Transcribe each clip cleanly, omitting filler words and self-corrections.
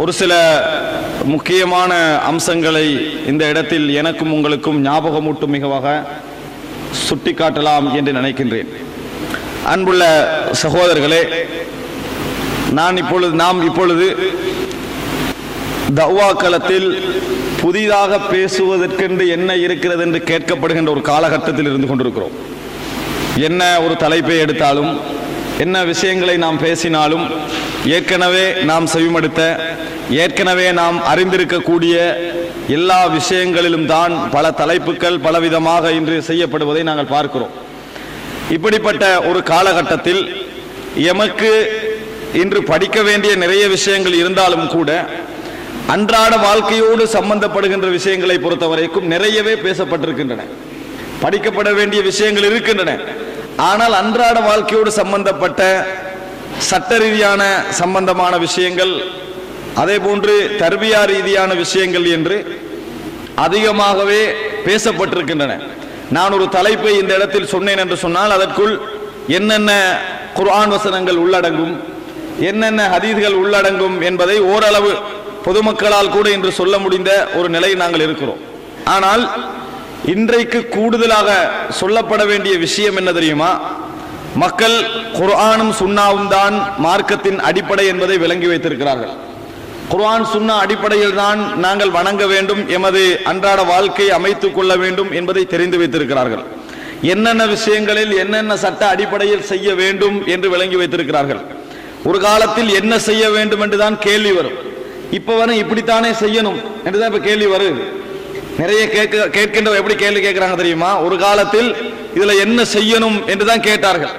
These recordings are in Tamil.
ஒரு சில முக்கியமான அம்சங்களை இந்த இடத்தில் எனக்கும் உங்களுக்கும் ஞாபகமூட்டும் மிகவாக சுட்டிக்காட்டலாம் என்று நினைக்கின்றேன். அன்புள்ள சகோதரர்களே, நாம் இப்பொழுது தஅவா களத்தில் புதிதாக பேசுவதற்கென்று என்ன இருக்கிறது என்று கேட்கப்படுகின்ற ஒரு காலகட்டத்தில் இருந்து கொண்டிருக்கிறோம். என்ன ஒரு தலைப்பை எடுத்தாலும், என்ன விஷயங்களை நாம் பேசினாலும், ஏற்கனவே நாம் செவிமடுத்த, ஏற்கனவே நாம் அறிந்திருக்கக்கூடிய எல்லா விஷயங்களிலும் தான் பல தலைப்புகள் பலவிதமாக இன்று செய்யப்படுவதை நாங்கள் பார்க்கிறோம். இப்படிப்பட்ட ஒரு காலகட்டத்தில் எமக்கு இன்று படிக்க வேண்டிய நிறைய விஷயங்கள் இருந்தாலும் கூட அன்றாட வாழ்க்கையோடு சம்பந்தப்படுகின்ற விஷயங்களை பொறுத்தவரைக்கும் நிறையவே பேசப்பட்டிருக்கின்றன. படிக்கப்பட வேண்டிய விஷயங்கள் இருக்கின்றன. ஆனால் அன்றாட வாழ்க்கையோடு சம்பந்தப்பட்ட சட்ட ரீதியான சம்பந்தமான விஷயங்கள், அதே போன்று தர்பியா ரீதியான விஷயங்கள் என்று அதிகமாகவே பேசப்பட்டிருக்கின்றன. நான் ஒரு தலைப்பை இந்த இடத்தில் சொன்னேன் என்று சொன்னால் அதற்குள் என்னென்ன குர்ஆன் வசனங்கள் உள்ளடங்கும், என்னென்ன ஹதீஸ்கள் உள்ளடங்கும் என்பதை ஓரளவு பொதுமக்களால் கூட இன்று சொல்ல முடிந்த ஒரு நிலையில் நாங்கள் இருக்கிறோம். ஆனால் இன்றைக்கு கூடுதலாக சொல்லப்பட வேண்டிய விஷயம் என்ன தெரியுமா? மக்கள் குர்ஆனும் சுன்னாவும் தான் மார்க்கத்தின் அடிப்படை என்பதை விளங்கி வைத்திருக்கிறார்கள். குர்ஆன் சுன்னா அடிப்படையில் தான் நாங்கள் வணங்க வேண்டும், எமது அன்றாட வாழ்க்கையை அமைத்துக் கொள்ள வேண்டும் என்பதை தெரிந்து வைத்திருக்கிறார்கள். என்னென்ன விஷயங்களில் என்னென்ன சட்ட அடிப்படையில் செய்ய வேண்டும் என்று விளங்கி வைத்திருக்கிறார்கள். ஒரு காலத்தில் என்ன செய்ய வேண்டும் என்றுதான் கேள்வி வரும். இப்ப இப்படித்தானே செய்யணும் என்றுதான் இப்ப கேள்வி வருது. நிறைய கேட்கின்ற எப்படி கேள்வி கேட்கிறாங்க தெரியுமா? ஒரு காலத்தில் இதுல என்ன செய்யணும் என்றுதான் கேட்டார்கள்.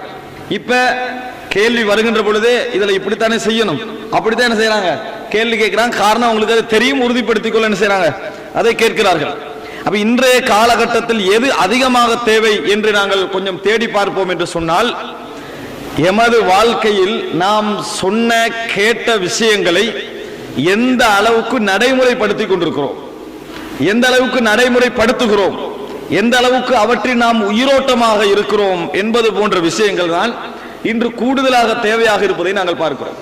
இப்ப கேள்வி வருகின்ற பொழுதே இதுல இப்படித்தானே செய்யணும், அப்படித்தான் என்ன செய்யறாங்க, கேள்வி கேட்கிறாங்க. காரணம் அவங்களுக்கு அது தெரியும், உறுதிப்படுத்திக் கொள்ள என்ன செய்யறாங்க, அதை கேட்கிறார்கள். அப்ப இன்றைய காலகட்டத்தில் எது அதிகமாக தேவை என்று நாங்கள் கொஞ்சம் தேடி பார்ப்போம் என்று சொன்னால், எமது வாழ்க்கையில் நாம் சொன்ன கேட்ட விஷயங்களை எந்த அளவுக்கு நடைமுறைப்படுத்திக் கொண்டிருக்கிறோம், எந்த அளவுக்கு நடைமுறைப்படுத்துகிறோம், எந்த அளவுக்கு அவற்றில் நாம் உயிரோட்டமாக இருக்கிறோம் என்பது போன்ற விஷயங்கள் தான் இன்று கூடுதலாக தேவையாக இருப்பதை நாங்கள் பார்க்கிறோம்.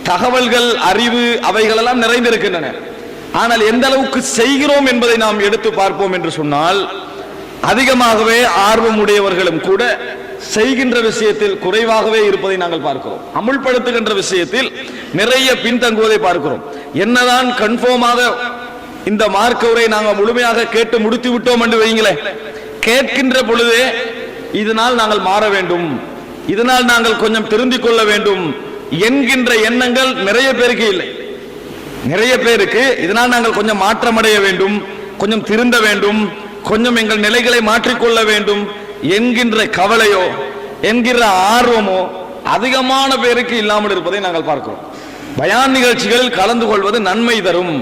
தகவல்கள், அறிவு அவைகளெல்லாம் நிறைந்திருக்கின்றன. ஆனால் எந்த அளவுக்கு செய்கிறோம் என்பதை நாம் எடுத்து பார்ப்போம் என்று சொன்னால், அதிகமாகவே ஆர்வமுடையவர்களும் கூட செய்கின்ற விஷயத்தில் குறைவாகவே இருப்பதை நாங்கள் பார்க்கிறோம். அமுல்படுத்துகின்ற விஷயத்தில் நிறைய பின்தங்குவதை பார்க்கிறோம். என்னதான் கன்ஃபார்மாக இந்த மார்க்க உரை நாங்கள் முழுமையாக கேட்டு முடித்து விட்டோம் என்று வைங்களே, கேட்கின்ற பொழுதே இதனால் நாங்கள் மாற வேண்டும், இதனால் நாங்கள் கொஞ்சம் திருந்திக் கொள்ள வேண்டும் என்கின்ற எண்ணங்கள் நிறைய பேருக்கு இல்லை. நிறைய பேருக்கு இதனால் நாங்கள் கொஞ்சம் மாற்றமடைய வேண்டும், கொஞ்சம் திருந்த வேண்டும், கொஞ்சம் எங்கள் நிலைகளை மாற்றிக்கொள்ள வேண்டும் என்கின்ற கவலையோ என்கிற ஆர்வமோ அதிகமான பேருக்கு இல்லாமல் இருப்பதை நாங்கள் பார்க்கிறோம். பயான் நிகழ்ச்சிகளில் கலந்து கொள்வது நன்மை தரும்,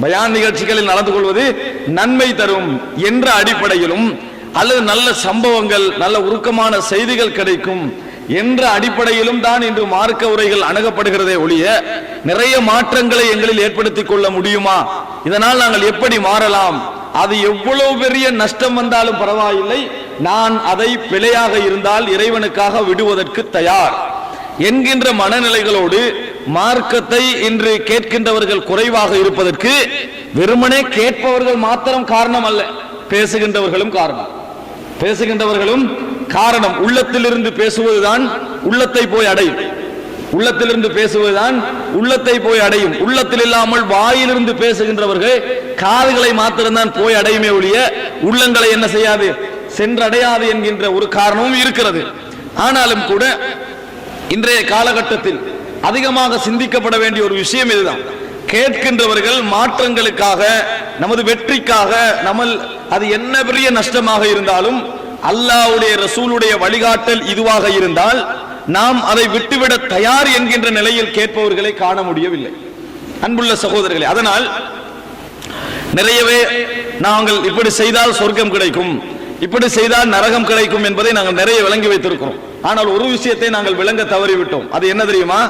பயான் நிகழ்ச்சிகளில் நடந்து கொள்வது நன்மை தரும் என்ற அடிப்படையிலும், அல்லது நல்ல சம்பவங்கள், நல்ல உருக்கமான செய்திகள் கிடைக்கும் என்ற அடிப்படையிலும் தான் இன்று மார்க்க உரைகள் அணுகப்படுகிறதே ஒழிய, நிறைய மாற்றங்களை எங்களில் ஏற்படுத்திக் கொள்ள முடியுமா, இதனால் நாங்கள் எப்படி மாறலாம், அது எவ்வளவு பெரிய நஷ்டம் வந்தாலும் பரவாயில்லை, நான் அதை பிழையாக இருந்தால் இறைவனுக்காக விடுவதற்கு தயார் என்கின்ற மனநிலைகளோடு மார்க்கத்தை இன்று கேட்கின்றவர்கள் குறைவாக இருப்பதற்கு வெறுமனே கேட்பவர்கள் மாத்திரம் காரணம் அல்ல, பேசுகின்றவர்களும் காரணம். பேசுகின்றவர்களும் காரணம். உள்ளத்திலிருந்து பேசுவதுதான் உள்ளத்தை போய் அடையும், உள்ளத்திலிருந்து பேசுவதுதான் உள்ளத்தை போய் அடையும். உள்ளத்தில் இல்லாமல் வாயிலிருந்து பேசுகின்றவர்கள் காதுகளை மாத்திரம்தான் போய் அடையுமே ஒழிய உள்ளங்களை என்ன செய்யாது, சென்றடையாது என்கின்ற ஒரு காரணமும் இருக்கிறது. ஆனாலும் கூட இன்றைய காலகட்டத்தில் அதிகமாக சிந்திக்கப்பட வேண்டிய ஒரு விஷயம் இதுதான். கேட்கின்றவர்கள் மாற்றங்களுக்காக, நமது வெற்றிக்காக, அது என்ன பெரிய நஷ்டமாக இருந்தாலும் அல்லாஹ்வுடைய ரசூலுடைய வழிகாட்டல் இதுவாக இருந்தால் நாம் அதை விட்டுவிட தயார் என்கின்ற நிலையில் கேட்பவர்களை காண முடியவில்லை. அன்புள்ள சகோதரர்களே, அதனால் நிறையவே நாங்கள் இப்படி செய்தால் சொர்க்கம் கிடைக்கும், இப்படி செய்தால் நரகம் கிடைக்கும் என்பதை நாங்கள் நிறைய விளங்கி வைத்திருக்கிறோம். ஆனால் ஒரு விஷயத்தை நாங்கள் விளங்க தவறிவிட்டோம். அது என்ன தெரியுமா?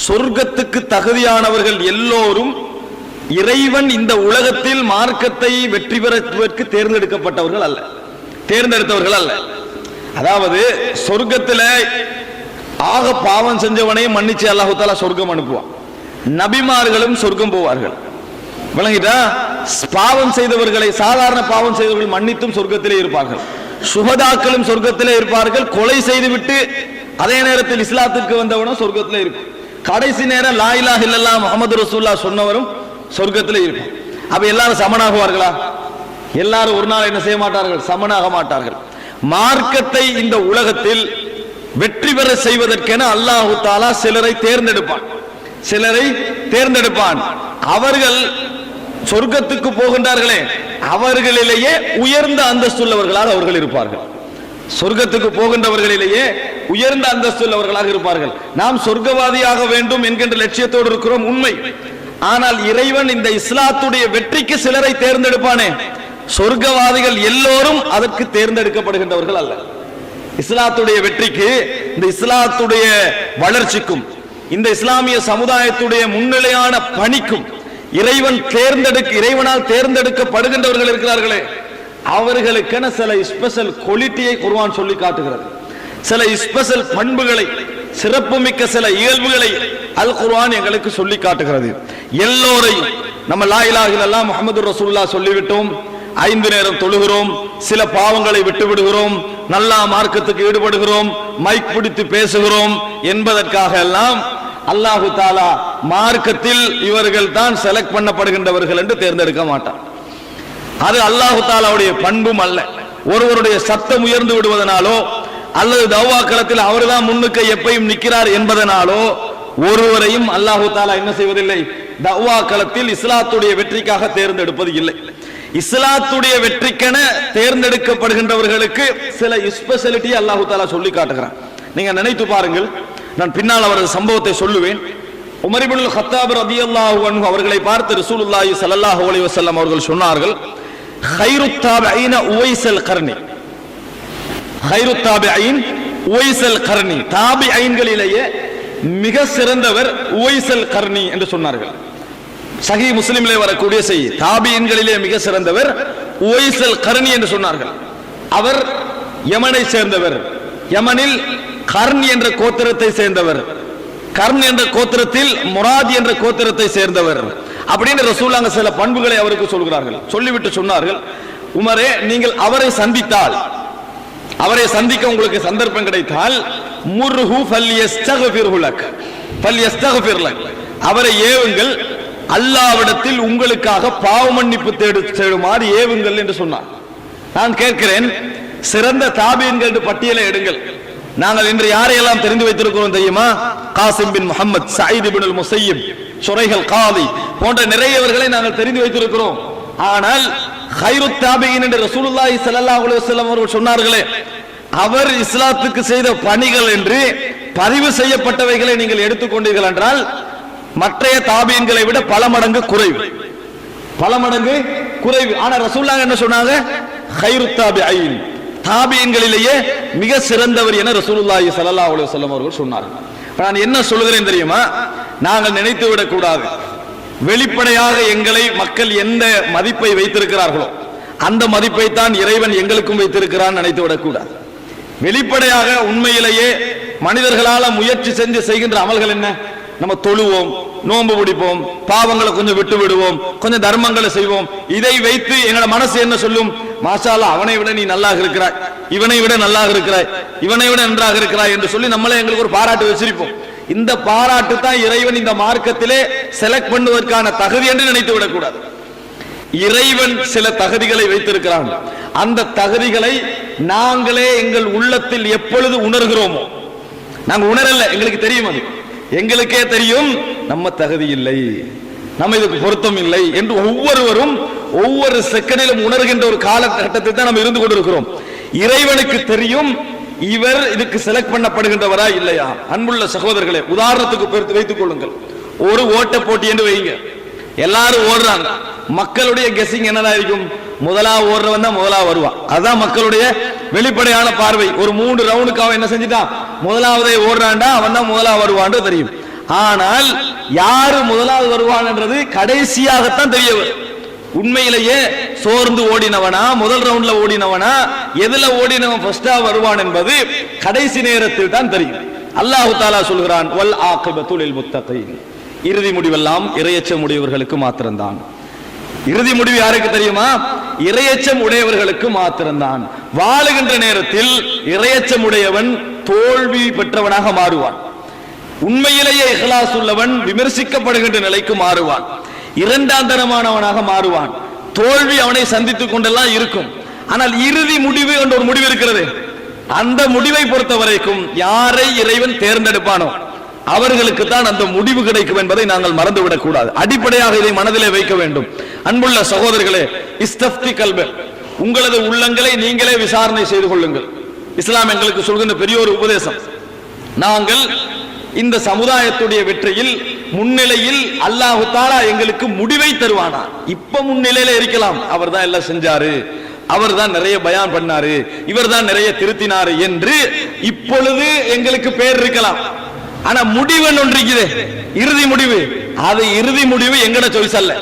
சொர்க்கத்துக்கு தகுதியானவர்கள் எல்லோரும் இறைவன் இந்த உலகத்தில் மார்க்கத்தை வெற்றி பெறுவதற்கு தேர்ந்தெடுக்கப்பட்டவர்கள் அல்ல, தேர்ந்தெடுத்தவர்கள் அல்ல. அதாவது சொர்க்கத்தில் ஆக பாவம் செஞ்சவனையும் மன்னிச்சு அல்லாஹ் தஆலா சொர்க்கம் அனுப்புவான். நபிமார்களும் சொர்க்கம் போவார்கள். விளங்கிட்டா? பாவம் செய்தவர்களை, சாதாரண பாவம் செய்தவர்கள் மன்னித்தும் சொர்க்கத்திலே இருப்பார்கள். சுஹதாக்களும் சொர்க்கத்திலே இருப்பார்கள். கொலை செய்துவிட்டு அதே நேரத்தில் இஸ்லாத்துக்கு வந்தவனும் சொர்க்கத்திலே இருக்கும். கடைசி நேரம் லா இலாஹ இல்லல்லாஹ் முஹம்மது ரசூலுல்லாஹ் சொன்னவரும் சொர்க்கத்திலே இருக்கும். அப்ப எல்லாரும் சமனாகுவார்களா? எல்லாரும் ஒரு நாள் என்ன செய்ய மாட்டார்கள்? சமனாக மாட்டார்கள். மார்க்கத்தை இந்த உலகத்தில் வெற்றி பெற செய்வதற்கென அல்லாஹு தஆலா சிலரை தேர்ந்தெடுப்பான். அவர்கள் சொர்க்கத்துக்கு போகின்றார்களே, அவர்களிலேயே உயர்ந்த அந்தஸ்துள்ளவர்களாக அவர்கள் இருப்பார்கள். சொர்க்கத்துக்கு போகின்றவர்களிலேயே உயர்ந்த அந்தஸ்துள்ளவர்களாக இருப்பார்கள். நாம் சொர்க்கவாதியாக வேண்டும் என்கின்ற லட்சியத்தோடு இருக்கிறோம், உண்மை. ஆனால் இறைவன் இந்த இஸ்லாத்துடைய வெற்றிக்கு சிலரை தேர்ந்தெடுப்பானே, சொர்க்கவாதிகள் எல்லோரும் அதற்கு தேர்ந்தெடுக்கப்படுகின்றவர்கள் அல்ல. இஸ்லாத்துடைய வெற்றிக்கு, இந்த இஸ்லாத்துடைய வளர்ச்சிக்கும், இந்த இஸ்லாமிய சமுதாயத்துடைய முன்னிலையான பணிக்கும் இறைவனால் தேர்ந்தெடுக்கப்படுகின்றவர்கள் இருக்கிறார்களே, அவர்களுக்கென சில ஸ்பெஷல் குவாலிட்டியை குர்ஆன் சொல்லி காட்டுகிறது. சில ஸ்பெஷல் பண்புகளை, சிறப்புமிக்க சில இயல்புகளை அல் குர்ஆன் எங்களுக்கு சொல்லி காட்டுகிறது. எல்லோரையும் நம்ம லா இலாஹ இல்லல்லாஹ் முஹம்மது ரசூலுல்லாஹ் சொல்லிவிட்டோம், 5 நேரம் தொழுகிறோம், சில பாவங்களை விட்டு விடுகிறோம், நல்ல மார்க்கத்துக்கு ஈடுபடுகிறோம், மைக் பிடித்து பேசுகிறோம் என்பதற்காக எல்லாம் அல்லாஹு தஆலா மார்க்கத்தில் இவர்கள் தான் செலக்ட் பண்ணப்படுகின்றவர்கள் என்று தேர்ந்தெடுக்க மாட்டான். அது அல்லாஹு தஆலாவுடைய பண்பும் அல்ல. ஒருவருடைய சத்தம் உயர்ந்து விடுவதனாலோ அல்லது தௌவா களத்தில் அவர்தான் முன்னுக்கு எப்பயும் நிற்கிறார் என்பதனாலோ ஒருவரையும் அல்லாஹு தஆலா என்ன செய்வதில்லை? தௌவா களத்தில் இஸ்லாத்துடைய வெற்றிக்காக தேர்ந்தெடுப்பது இல்லை. இஸ்லாத்துடைய வெற்றிக்கென தேர்ந்தெடுக்கப்படுகின்றவர்களுக்கு சில ஸ்பெஷாலிட்டி அல்லாஹு தஆலா சொல்லி காட்டுகிறான். நீங்க நினைத்து பாருங்கள், நான் பின்னால் அவரது சம்பவத்தை சொல்லுவேன். உமர் இப்னுல் கத்தாப் ரலியல்லாஹு அன்ஹு அவர்களை பார்த்து ரசூலுல்லாஹி ஸல்லல்லாஹு அலைஹி வஸல்லம் அவர்கள் சொன்னார்கள், கைருத் தாபிஈன உவைஸல் கர்னி. கைருத் தாபிஈன் உவைஸல் கர்னி, தாபிஈன்களிலேயே மிக சிறந்தவர் உவைஸல் கர்னி என்று சொன்னார்கள். சஹீஹ் முஸ்லிமிலே வரக்கூடிய செய்தி, தாபிஈன்களிலே மிக சிறந்தவர் உவைஸல் கர்னி என்று சொன்னார்கள். அவர் யமனை சேர்ந்தவர், யமனில் கர்ன் என்ற கோத்திரத்தை சேர்ந்தவர், கர்ன் என்ற கோத்திரத்தில் முராத் என்ற கோத்திரத்தை சேர்ந்தவர் அப்படின்னு ரசூலுல்லாஹ் சில பண்புகளை அவருக்கு சொல்கிறார்கள். சொல்லிவிட்டு சொன்னார்கள், உமரே, நீங்கள் அவரை சந்தித்தால், அவரை சந்திக்க உங்களுக்கு சந்தர்ப்பம் கிடைத்தால், முர்ஹு ஃபல்யஸ்தக்ஃபிர்ஹு லக், ஃபல்யஸ்தக்ஃபிர் லக், அவரை ஏவுங்கள், அல்லாஹ்விடத்தில் உங்களுக்காக பாவ மன்னிப்பு தேடுமாறு ஏவுங்கள் என்று சொன்னார். நான் கேட்கிறேன், சிறந்த தாபீன்கள் பட்டியலை எடுங்கள். நாங்கள் இன்று யாரையெல்லாம் தெரிந்து வைத்திருக்கிறோம் தெரியுமா? காசிம் பின் முஹம்மத், சயீத் இப்னுல் முஸையிப், ஷுரைஹல் காதி போன்ற நிறையவர்களை நாங்கள் தெரிந்து வைத்திருக்கிறோம். ஆனால் கைருத் தாபிஈன் என்று ரசூலுல்லாஹி ஸல்லல்லாஹு அலைஹி வஸல்லம் அவர்கள் சொன்னார்களே, அவர் இஸ்லாத்துக்கு செய்த பணிகள் என்று பதிவு செய்யப்பட்டவைகளை நீங்கள் எடுத்துக்கொண்டீர்கள் என்றால் மற்றைய தாபீன்களை விட பல மடங்கு குறைவு, பல மடங்கு குறைவு. ஆனா ரசூலுல்லாஹ் என்ன சொன்னாங்க? கைருத் தாபிஈன், தாபியன்களிலேயே மிக சிறந்தவர் என ரசூலுல்லாஹி ஸல்லல்லாஹு அலைஹி வஸல்லம் அவர்கள் சொன்னார்கள். நான் என்ன சொல்கிறேன் தெரியுமா? நாங்கள் நினைத்து விடக் கூடாது, வெளிப்படையாக எங்களை மக்கள் எந்த மதிப்பை வைத்திருக்கிறார்களோ அந்த மதிப்பை தான் இறைவன் எங்களுக்கும் வைத்திருக்கிறான் நினைத்து விடக் கூடாது. வெளிப்படையாக உண்மையிலேயே மனிதர்களால முயற்சி செஞ்சு செய்கின்ற அமல்கள் என்ன? நம்ம தொழுவோம், நோன்பு பிடிப்போம், பாவங்களை கொஞ்சம் விட்டு விடுவோம், கொஞ்சம் தர்மங்களை செய்வோம். இதை வைத்து எங்களோட மனசு என்ன சொல்லும்? மாஷா அல்லாஹ், அவனை விட நீ நல்லாக இருக்கிறாய், இவனை விட நல்லாக இருக்கிறாய், இவனை விட நன்றாக இருக்கிறாய் என்று சொல்லி நம்மளே எங்களுக்கு ஒரு பாராட்டு வச்சிருப்போம். இந்த பாராட்டு தான் இறைவன் இந்த மார்க்கத்திலே செலக்ட் பண்ணுவதற்கான தகுதி என்று நினைத்து விடக்கூடாது. இறைவன் சில தகுதிகளை வைத்திருக்கிறான். அந்த தகுதிகளை நாங்களே எங்கள் உள்ளத்தில் எப்பொழுது உணர்கிறோமோ, நாங்க உணரல, எங்களுக்கு தெரியும், அது எங்களுக்கே தெரியும் நம்ம தகுதி இல்லை, நம்ம இதுக்கு பொருத்தம் இல்லை என்று ஒவ்வொருவரும் ஒவ்வொரு செகண்டிலும் உணர்கின்ற ஒரு காலகட்டத்தில் தான் நம்ம இருந்து கொண்டிருக்கிறோம். இறைவனுக்கு தெரியும் இவர் இதுக்கு செலக்ட் பண்ணப்படுகின்றவரா இல்லையா. அன்புள்ள சகோதரர்களே, உதாரணத்துக்கு வைத்துக் கொள்ளுங்கள், ஒரு ஓட்ட போட்டி என்று வைங்க, எல்லாரும் ஓடுறாங்க, மக்களுடைய கெஸிங் என்னதான் இருக்கும்? முதலாவது ஓடுறவன் தான் முதலாவது வருவான், அதுதான் மக்களுடைய வெளிப்படையான பார்வை. ஒரு 3 ரவுண்டுக்காக என்ன செஞ்சுட்டான்? முதலாவதே ஓடுறான்டா, அவன் தான் முதலாவது வருவான் தெரியும். ஆனால் யாரு முதலாவது வருவான்ன்றது கடைசியாகத்தான் தெரிய வரும். உண்மையிலேயே சோர்ந்து ஓடினவனா, முதல் ரவுண்ட்ல ஓடினவனா, எதுல ஓடினவன் ஃபர்ஸ்டா வருவான் என்பது கடைசி நேரத்தில் தான் தெரியும். அல்லாஹ் தஆலா சொல்கிறான், வல் ஆகிபத்து லில் முத்தகீன், இறுதி முடிவெல்லாம் இறையச்சம் உடையவர்களுக்கு மாத்திரம்தான். இறுதி முடிவு யாருக்கு தெரியுமா? இறையச்சம் உடையவர்களுக்கு மாத்திரம்தான். வாழுகின்ற நேரத்தில் இறையச்சம் உடையவன் தோல்வி பெற்றவனாக மாறுவான். உண்மையிலேயே இஹ்லாஸ் உள்ளவன் விமர்சிக்கப்படுகின்ற நிலைக்கு மாறுவான். இரண்டாந்தரமானவனாக மாறுவான். தோல்வி அவனை சந்தித்துக் கொண்டெல்லாம் இருக்கும். ஆனால் இறுதி முடிவு என்ற ஒரு முடிவு இருக்கிறது. அந்த முடிவை பொறுத்த வரைக்கும் யாரை இறைவன் தேர்ந்தெடுப்பானோ அவர்களுக்கு தான் அந்த முடிவு கிடைக்கும் என்பதை நாங்கள் மறந்துவிடக் கூடாது. அடிப்படையாக இதை மனதிலே வைக்க வேண்டும். அன்புள்ள சகோதரர்களே, இஸ்தஃப்தி கல்ப, உங்களது உள்ளங்களை நீங்களே விசாரணை செய்து கொள்ளுங்கள். இஸ்லாம் எங்களுக்கு சொல்கின்ற பெரிய ஒரு உபதேசம். நாங்கள் இந்த சமுதாயத்துடைய வெற்றியில் முன்னிலையில் அல்லாஹு தஆலா எங்களுக்கு முடிவை தருவானா. இப்ப முன்னிலையில இருக்கலாம், அவர் தான் எல்லாம் செஞ்சாரு, அவர் தான் நிறைய பயான் பண்ணாரு, இவர் தான் நிறைய திருத்தினாரு என்று இப்பொழுது எங்களுக்கு பேர் இருக்கலாம். ஆனா முடிவு ஒன்று இருக்குது, இறுதி முடிவு. அது இறுதி முடிவு எங்கட சாய்ஸ் அல்ல,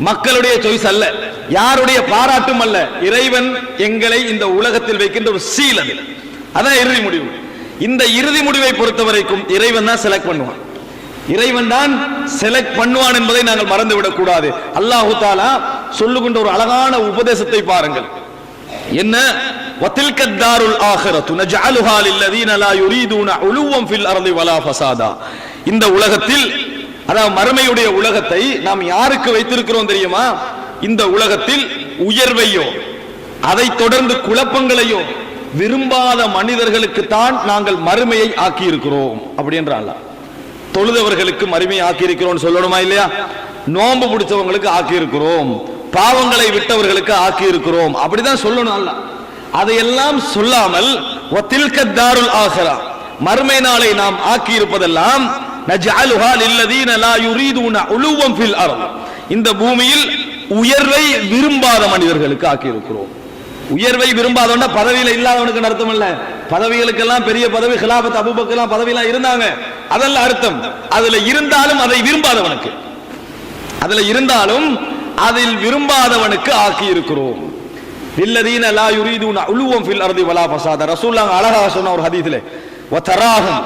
மக்களுடைய சாய்ஸ் அல்ல, யாருடைய பாராட்டும் அல்ல. இறைவன் எங்களை இந்த உலகத்தில் வைக்கின்ற ஒரு சீல், அது அதான் இறுதி முடிவு. இந்த இறுதி முடிவை பொறுத்த வரைக்கும் இறைவன் தான் செலக்ட் பண்ணுவான். இறைவன் தான் செலக்ட் பண்ணுவான் என்பதை நாங்கள் மறந்துவிடக் கூடாது. அல்லாஹு தஆலா சொல்லுகின்ற ஒரு அழகான உபதேசத்தை பாருங்கள். என்ன? وَتِلْكَ الدَّارُ الْآخِرَةُ نَجْعَلُهَا لِلَّذِينَ لَا يُرِيدُونَ عُلُوًّا فِي الْأَرْضِ وَلَا فَسَادًا. இந்த உலகத்தில், அதாவது மறுமையுடைய உலகத்தை நாம் யாருக்கு வைத்திருக்கிறோம் தெரியுமா? இந்த உலகத்தில் உயர்வையோ அதை தொடர்ந்து குழப்பங்களையோ விரும்பாத மனிதர்களுக்கு தான் நாங்கள் மறுமையை ஆக்கி இருக்கிறோம். அப்படி என்றால் தொழுதவர்களுக்கு மறுமையை ஆக்கி இருக்கிறோம் சொல்லணுமா இல்லையா? நோன்பு பிடிச்சவங்களுக்கு ஆக்கி இருக்கிறோம், பாவங்களை விட்டவர்களுக்கு ஆக்கி இருக்கிறோம், அப்படிதான் சொல்லணும். அல்ல அதையெல்லாம் சொல்லாமல் வத்தில்க தாருல் ஆகிரா, மறுமை நாளை நாம் ஆக்கி இருப்பதெல்லாம் நஜ்அலுஹா லில்லதீன லா யுரீதுன உலுவன் ஃபில் அர்த், இந்த பூமியில் உயர்வை விரும்பாத மனிதர்களுக்கு ஆக்கி இருக்கிறோம். உயர்வை விரும்பாதவனா பதவியில இல்லாதவனுக்கு அர்த்தம் இல்ல. பதவிகளுக்கெல்லாம் பெரிய பதவி, ஹிலாபத் அபூபக்கர்லாம் பதவியெல்லாம் இருந்தாங்க, அதெல்லாம் அர்த்தம். அதுல இருந்தாலும் அதை விரும்பாதவனுக்கு, அதுல இருந்தாலும் அதில் விரும்பாதவனுக்கு ஆக்கி இருக்கிறோம். இல்லதீன லா யுரீதுன உலுவன் ஃபில் அர்தி வலா ஃபஸாத. ரசூலுல்லாஹ் அழகாக சொன்ன ஒரு ஹதீஸிலே வதராஹும்,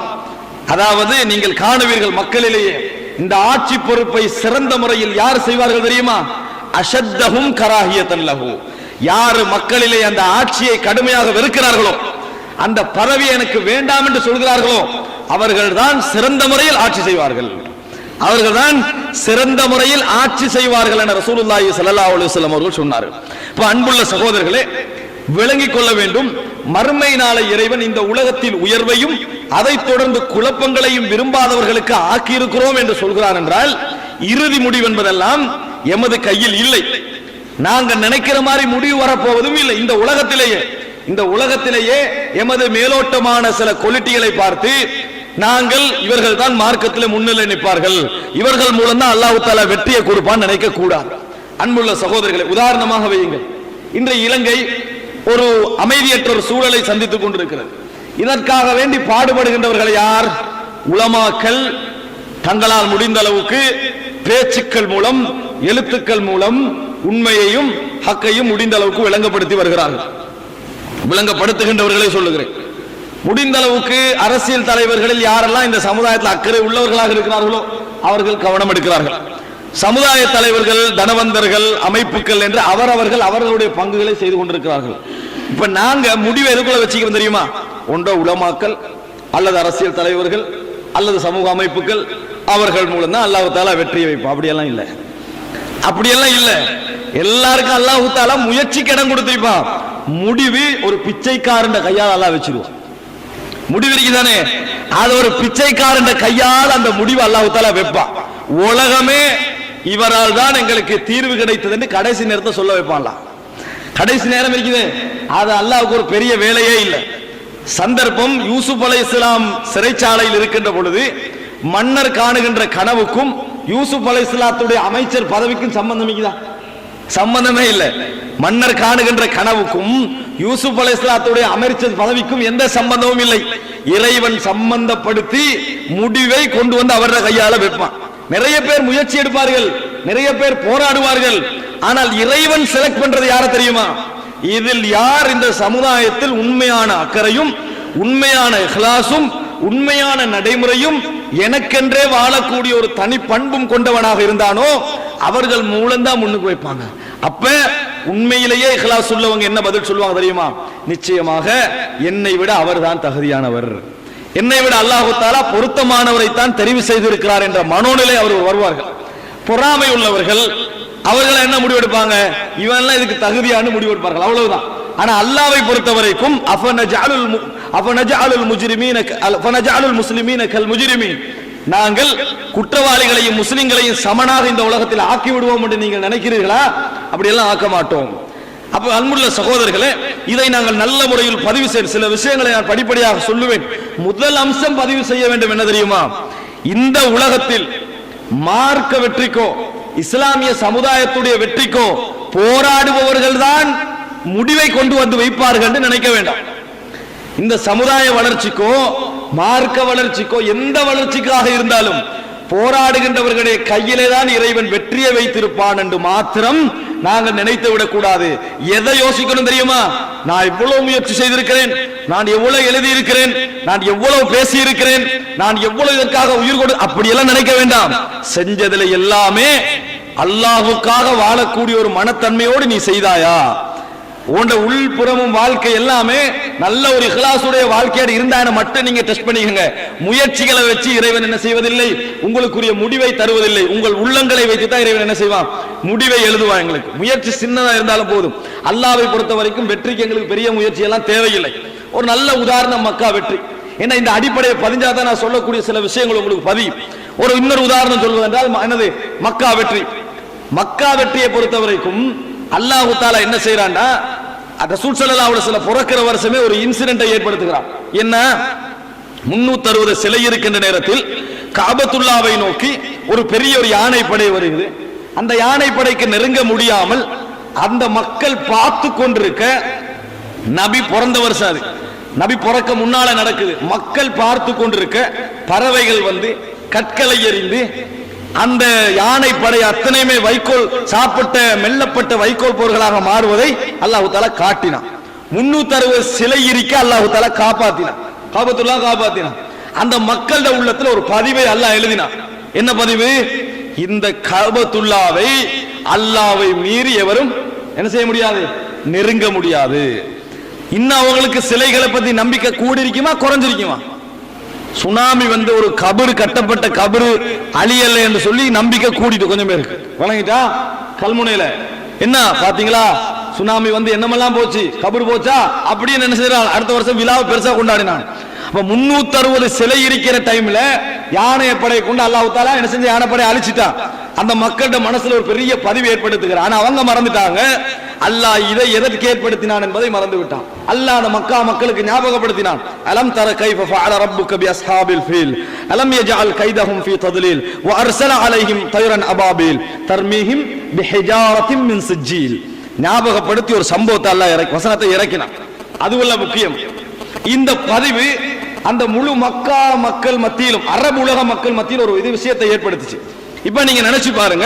அதாவது நீங்கள் காணுவீர்கள் மக்களிலேயே இந்த ஆட்சி பொறுப்பை சிறந்த முறையில் யார் செய்வார்கள் தெரியுமா? அஷத்தஹும் கராஹியத்தன் லஹு, யார் மக்களிலே அந்த ஆட்சியை கடுமையாக வெறுக்கிறார்களோ, அந்த பதவி எனக்கு வேண்டாம் என்று சொல்கிறார்களோ, அவர்கள்தான் சிறந்த முறையில் ஆட்சி செய்வார்கள், அவர்கள்தான் சிறந்த முறையில் ஆட்சி செய்வார்கள் என ரசூலுல்லாஹி ஸல்லல்லாஹு அலைஹி வஸல்லம் அவர்கள் சொன்னார்கள். இப்ப அன்புள்ள சகோதரர்களே, விளங்கிக் கொள்ள வேண்டும், மறுமை நாளை இறைவன் இந்த உலகத்தில் உயர்வையும் அதை தொடர்ந்து குழப்பங்களையும் விரும்பாதவர்களுக்கு ஆக்கி இருக்கிறோம் என்று சொல்கிறான் என்றால், இறுதி முடிவு என்பதெல்லாம் எமது கையில் இல்லை. நாங்க நினைக்கிற மாதிரி முடிவு வரப்போவதும் இல்லை. இந்த உலகத்திலேயே எமது மேலோட்டமான சில குவாலிட்டிகளை பார்த்து நாங்கள் இவர்கள் தான் மார்க்கத்தில் முன்னிலை நிற்பார்கள், இவர்கள் மூலம் தான் அல்லாஹ் தஆலா வெற்றியை கொடுப்பான்னு நினைக்க கூடாது. அன்புள்ள சகோதரர்களை, உதாரணமாக வையுங்கள், இன்றைய இலங்கை ஒரு அமைதியற்ற ஒரு சூழலை சந்தித்துக் கொண்டிருக்கிறது. இதற்காக வேண்டி பாடுபடுகின்றவர்கள் யார்? உலமாக்கள் தங்களால் முடிந்த அளவுக்கு பேச்சுக்கள் மூலம், எழுத்துக்கள் மூலம் உண்மையையும் ஹக்கையும் முடிந்த அளவுக்கு விளங்கப்படுத்தி வருகிறார்கள். விளங்கப்படுத்துகின்றவர்களை சொல்லுகிறேன். முடிந்த அளவுக்கு அரசியல் தலைவர்களில் யாரெல்லாம் இந்த சமுதாயத்தில் அக்கறை உள்ளவர்களாக இருக்கிறார்களோ அவர்கள் கவனம் எடுக்கிறார்கள். சமுதாய தலைவர்கள், தனவந்தர்கள், அமைப்புகள் என்று அவரவர்கள் அவர்களுடைய பங்குகளை செய்து கொண்டிருக்கிறார்கள். இப்ப நாங்க முடிவை எதுக்குள்ள வச்சுக்கிறோம் தெரியுமா? ஒன்றோ உலமாக்கள் அல்லது அரசியல் தலைவர்கள் அல்லது சமூக அமைப்புகள், அவர்கள் மூலம் தான் அல்லாஹ் தஆலா வெற்றியை வைப்பான். அப்படியெல்லாம் இல்லை, அப்படியெல்லாம் இல்லை. எல்லாருக்கும் அல்லாஹ் தஆலா முயற்சிக்கு இடம் கொடுத்திருப்பான். முடிவு ஒரு பிச்சைக்காரன் கையால் அல்லாஹ் வச்சிருவான். முடிவு இருக்குதானே, அது ஒரு பிச்சைக்காரன் கையால் அந்த முடிவு அல்லாஹ் தஆலா வைப்பான். உலகமே இவரால் தான் எங்களுக்கு தீர்வு கிடைத்தது என்று கடைசி நேரத்தை சொல்ல வைப்பான்லாம். கடைசி நேரம் இருக்குது, அது அல்லாஹ்வுக்கு ஒரு பெரிய வேலையே இல்லை. சந்தர்ப்பம், யூசுப் அலைஹிஸ்ஸலாம் சிறைச்சாலையில் இருக்கின்ற பொழுது மன்னர் காணுகின்ற கனவுக்கும் யூசுப் அலைஹிஸ்ஸலாத்துடைய அமைச்சர் பதவிக்கும் சம்பந்தம் இருக்குதா? சம்பந்தமே இல்லை. மன்னர் காணுகின்ற கனவுக்கும் யூசுப் அலைஹிஸ்ஸலாத்துடைய அமைச்சர் பதவிக்கும் எந்த சம்பந்தமும் இல்லை. இறைவன் சம்பந்தப்படுத்தி முடிவை கொண்டு வந்து அவருடைய கையால வைப்பான். நிறைய பேர் முயற்சி எடுப்பார்கள், நிறைய பேர் போராடுவார்கள். ஆனால் இறைவன் செலக்ட் பண்றது யார தெரியுமா? இதில் யார் இந்த சமுதாயத்தில் உண்மையான அக்கறையும் உண்மையான இஹ்லாஸும் உண்மையான நடைமுறையும் எனக்கென்றே வாழக்கூடிய ஒரு தனி பண்பும் கொண்டவனாக இருந்தானோ அவர்கள் மூலம்தான் முன்னுக்கு வைப்பாங்க. அப்ப உண்மையிலேயே இஹ்லாஸ் உள்ளவங்க என்ன பதில் சொல்லுவாங்க தெரியுமா? நிச்சயமாக என்னை விட அவர்தான் தகுதியானவர், என்னை விட அல்லாஹ் தஆலா பொருத்தமானவரை தான் தெரிவு செய்திருக்கிறார் என்ற மனோநிலை அவர்கள் வருவார்கள். பொறாமை உள்ளவர்கள் அவர்கள் என்ன முடிவெடுப்பாங்க? இவன்லாம் இதுக்கு தகுதியான முடிவெடுப்பார்கள், அவ்வளவுதான். ஆனா அல்லாஹ்வை பொறுத்தவரைக்கும் அஃபனஜஅலுல் முஸ்லிமீன கல் முஜ்ரிமீன், நாங்கள் குற்றவாளிகளையும் முஸ்லிம்களையும் சமனாக இந்த உலகத்தில் ஆக்கி விடுவோம் என்று நீங்கள் நினைக்கிறீர்களா? அப்படியெல்லாம் ஆக்க மாட்டோம். அப்ப அன்புள்ள சகோதரர்களே, இதை நாங்கள் நல்ல முறையில் பதிவு செய்ய சில விஷயங்களை நான் படிப்படியாக சொல்லுவேன். முதல் அம்சம் பதிவு செய்ய வேண்டும் என்ன தெரியுமா? இந்த உலகத்தில் மார்க்க வெற்றிக்கோ இஸ்லாமிய சமுதாயத்துடைய வெற்றிக்கோ போராடுபவர்கள் தான் முடிவை கொண்டு வந்து வைப்பார்கள் என்று நினைக்க வேண்டாம். இந்த சமுதாய வளர்ச்சிக்கோ மார்க்க வளர்ச்சிக்கோ எந்த வளர்ச்சிக்காக இருந்தாலும் போராடுகின்றவர்களுடைய கையிலே தான் இறைவன் வெற்றியை வைத்திருப்பான் என்று மாத்திரம் நாங்கள் நினைத்து விடக்கூடாது. எதை யோசிக்கணும் தெரியுமா? நான் எவ்வளவு முயற்சி செய்திருக்கிறேன், நான் எவ்வளவு எழுதி இருக்கிறேன், நான் எவ்வளவு பேசி இருக்கிறேன், நான் எவ்வளவு இதற்காக உயிர் கொடு, அப்படியெல்லாம் நினைக்க வேண்டாம். செஞ்சதுல எல்லாமே அல்லாஹ்வுக்காக வாழக்கூடிய ஒரு மனத்தன்மையோடு நீ செய்தாயா? உண்ட உள்புறமும் வாழ்க்கை எல்லாமே நல்ல ஒரு இஹ்லாஸுடைய வாழ்க்கையோடு இருந்தான மட்டும் நீங்க டெஸ்ட் பண்ணிக்கங்க. முயற்சிகளை வச்சு இறைவன் என்ன செய்வதில்லை, உங்களுக்குரிய முடிவை தருவதில்லை. உங்கள் உள்ளங்களை வைத்து தான் இறைவன் என்ன செய்வான்? முடிவை எழுதுவான். எங்களுக்கு முயற்சி சின்னதா இருந்தாலும் போதும். அல்லாஹ்வை பொறுத்த வரைக்கும் வெற்றிக்கு எங்களுக்கு பெரிய முயற்சி எல்லாம் தேவையில்லை. ஒரு நல்ல உதாரணம் மக்கா வெற்றி. ஏன்னா இந்த அடிப்படையை பதிஞ்சாதான் நான் சொல்லக்கூடிய சில விஷயங்கள் உங்களுக்கு பதியும். ஒரு இன்னொரு உதாரணம் சொல்வதென்றால் என்னது? மக்கா வெற்றி. மக்கா வெற்றியை பொறுத்த வரைக்கும் அல்லாஹ் தஆலா என்ன செய்யறான்டா, ரசூல் ஸல்லல்லாஹு அலைஹி வஸல்லம் பிறக்கிற வருஷமே ஒரு இன்சிடென்ட்டை ஏற்படுத்துகிறான். என்ன? 360 சிலை இருக்கின்ற நேரத்தில் காபத்துல்லாவை நோக்கி ஒரு பெரிய ஒரு யானை படை வருகிறது. அந்த யானை படைக்கு நெருங்க முடியாமல் அந்த மக்கள் பார்த்து கொண்டிருக்க, நபி பிறந்த வருஷம் அது, நபி பிறக்க முன்னால நடக்குது. மக்கள் பார்த்து கொண்டிருக்க பறவைகள் வந்து கற்களை எறிந்து அந்த யானை படை அத்தனையுமே வைக்கோல் சாப்பிட்ட மெல்லப்பட்ட வைக்கோல் பொருள்களாக மாறுவதை அல்லாஹ் தஆலா காட்டினான். 360 சிலை இருக்க அல்லாஹ் தஆலா காப்பாத்தினான், காபத்துல்லாஹ் காப்பாத்தினான். அந்த மக்களோட உள்ளத்துல ஒரு பதிவை அல்லாஹ் எழுதினான். என்ன பதிவு? இந்த காபத்துல்லாவை அல்லாஹ்வை மீறி எவரும் என்ன செய்ய முடியாது, நெருங்க முடியாது. இன்னும் அவங்களுக்கு சிலைகளை பத்தி நம்பிக்கை கூடி இருக்குமா குறைஞ்சிருக்குமா? சுனாமி வந்து ஒரு கபரு, கட்டப்பட்ட கபரு அழியல்ல என்று சொல்லி நம்பிக்கை கூடிட்டு கொஞ்சம் பேருக்கு வழங்கிட்டா. கல்முனையில என்ன பாத்தீங்களா, சுனாமி வந்து என்னமெல்லாம் போச்சு, கபரு போச்சா அப்படின்னு என்ன செய்யறான், அடுத்த வருஷம் விழாவை பெருசா கொண்டாடினான். அப்ப 360 சிலை இருக்கிற டைம்ல யானை படை கொண்டு அல்லாஹ் தஆலா என்ன செஞ்ச, யானை படை அழிச்சிட்டான். அந்த மக்களோட மனசுல ஒரு பெரிய பதிவு ஏற்படுத்துகிறான். ஆனா அவங்க மறந்துட்டாங்க, அல்லாஹ் இதை எதற்கு ஏற்படுத்தினான் என்பதை மறந்து விட்டான். அல்லாஹ் அந்த மக்கா மக்களுக்கு ஞாபகப்படுத்தினான். அலம் தர கைஃப ஃபஅல ரப்புக பி அஸ்ஹாபில் ஃபீல் அலம் யஜஅல் கைதஹும் ஃபீ தத்லீல் வ அர்ஸல அலைஹிம் தய்ரன் அபாபில் தர்மீஹிம் பிஹிஜாரத்தின் மின் சிஜ்ஜீல். ஞாபகப்படுத்தி ஒரு சம்பவத்தை அல்லாஹ் வசனத்தை இறக்கினான். அதுவல்ல முக்கியம். இந்த பதிவு அந்த முழு மக்கா மக்கள் மத்தியிலும், அரபு உலக மக்கள் மத்தியில் ஒரு விஷயத்தை ஏற்படுத்துச்சு. இப்ப நீங்க நினைச்சு பாருங்க,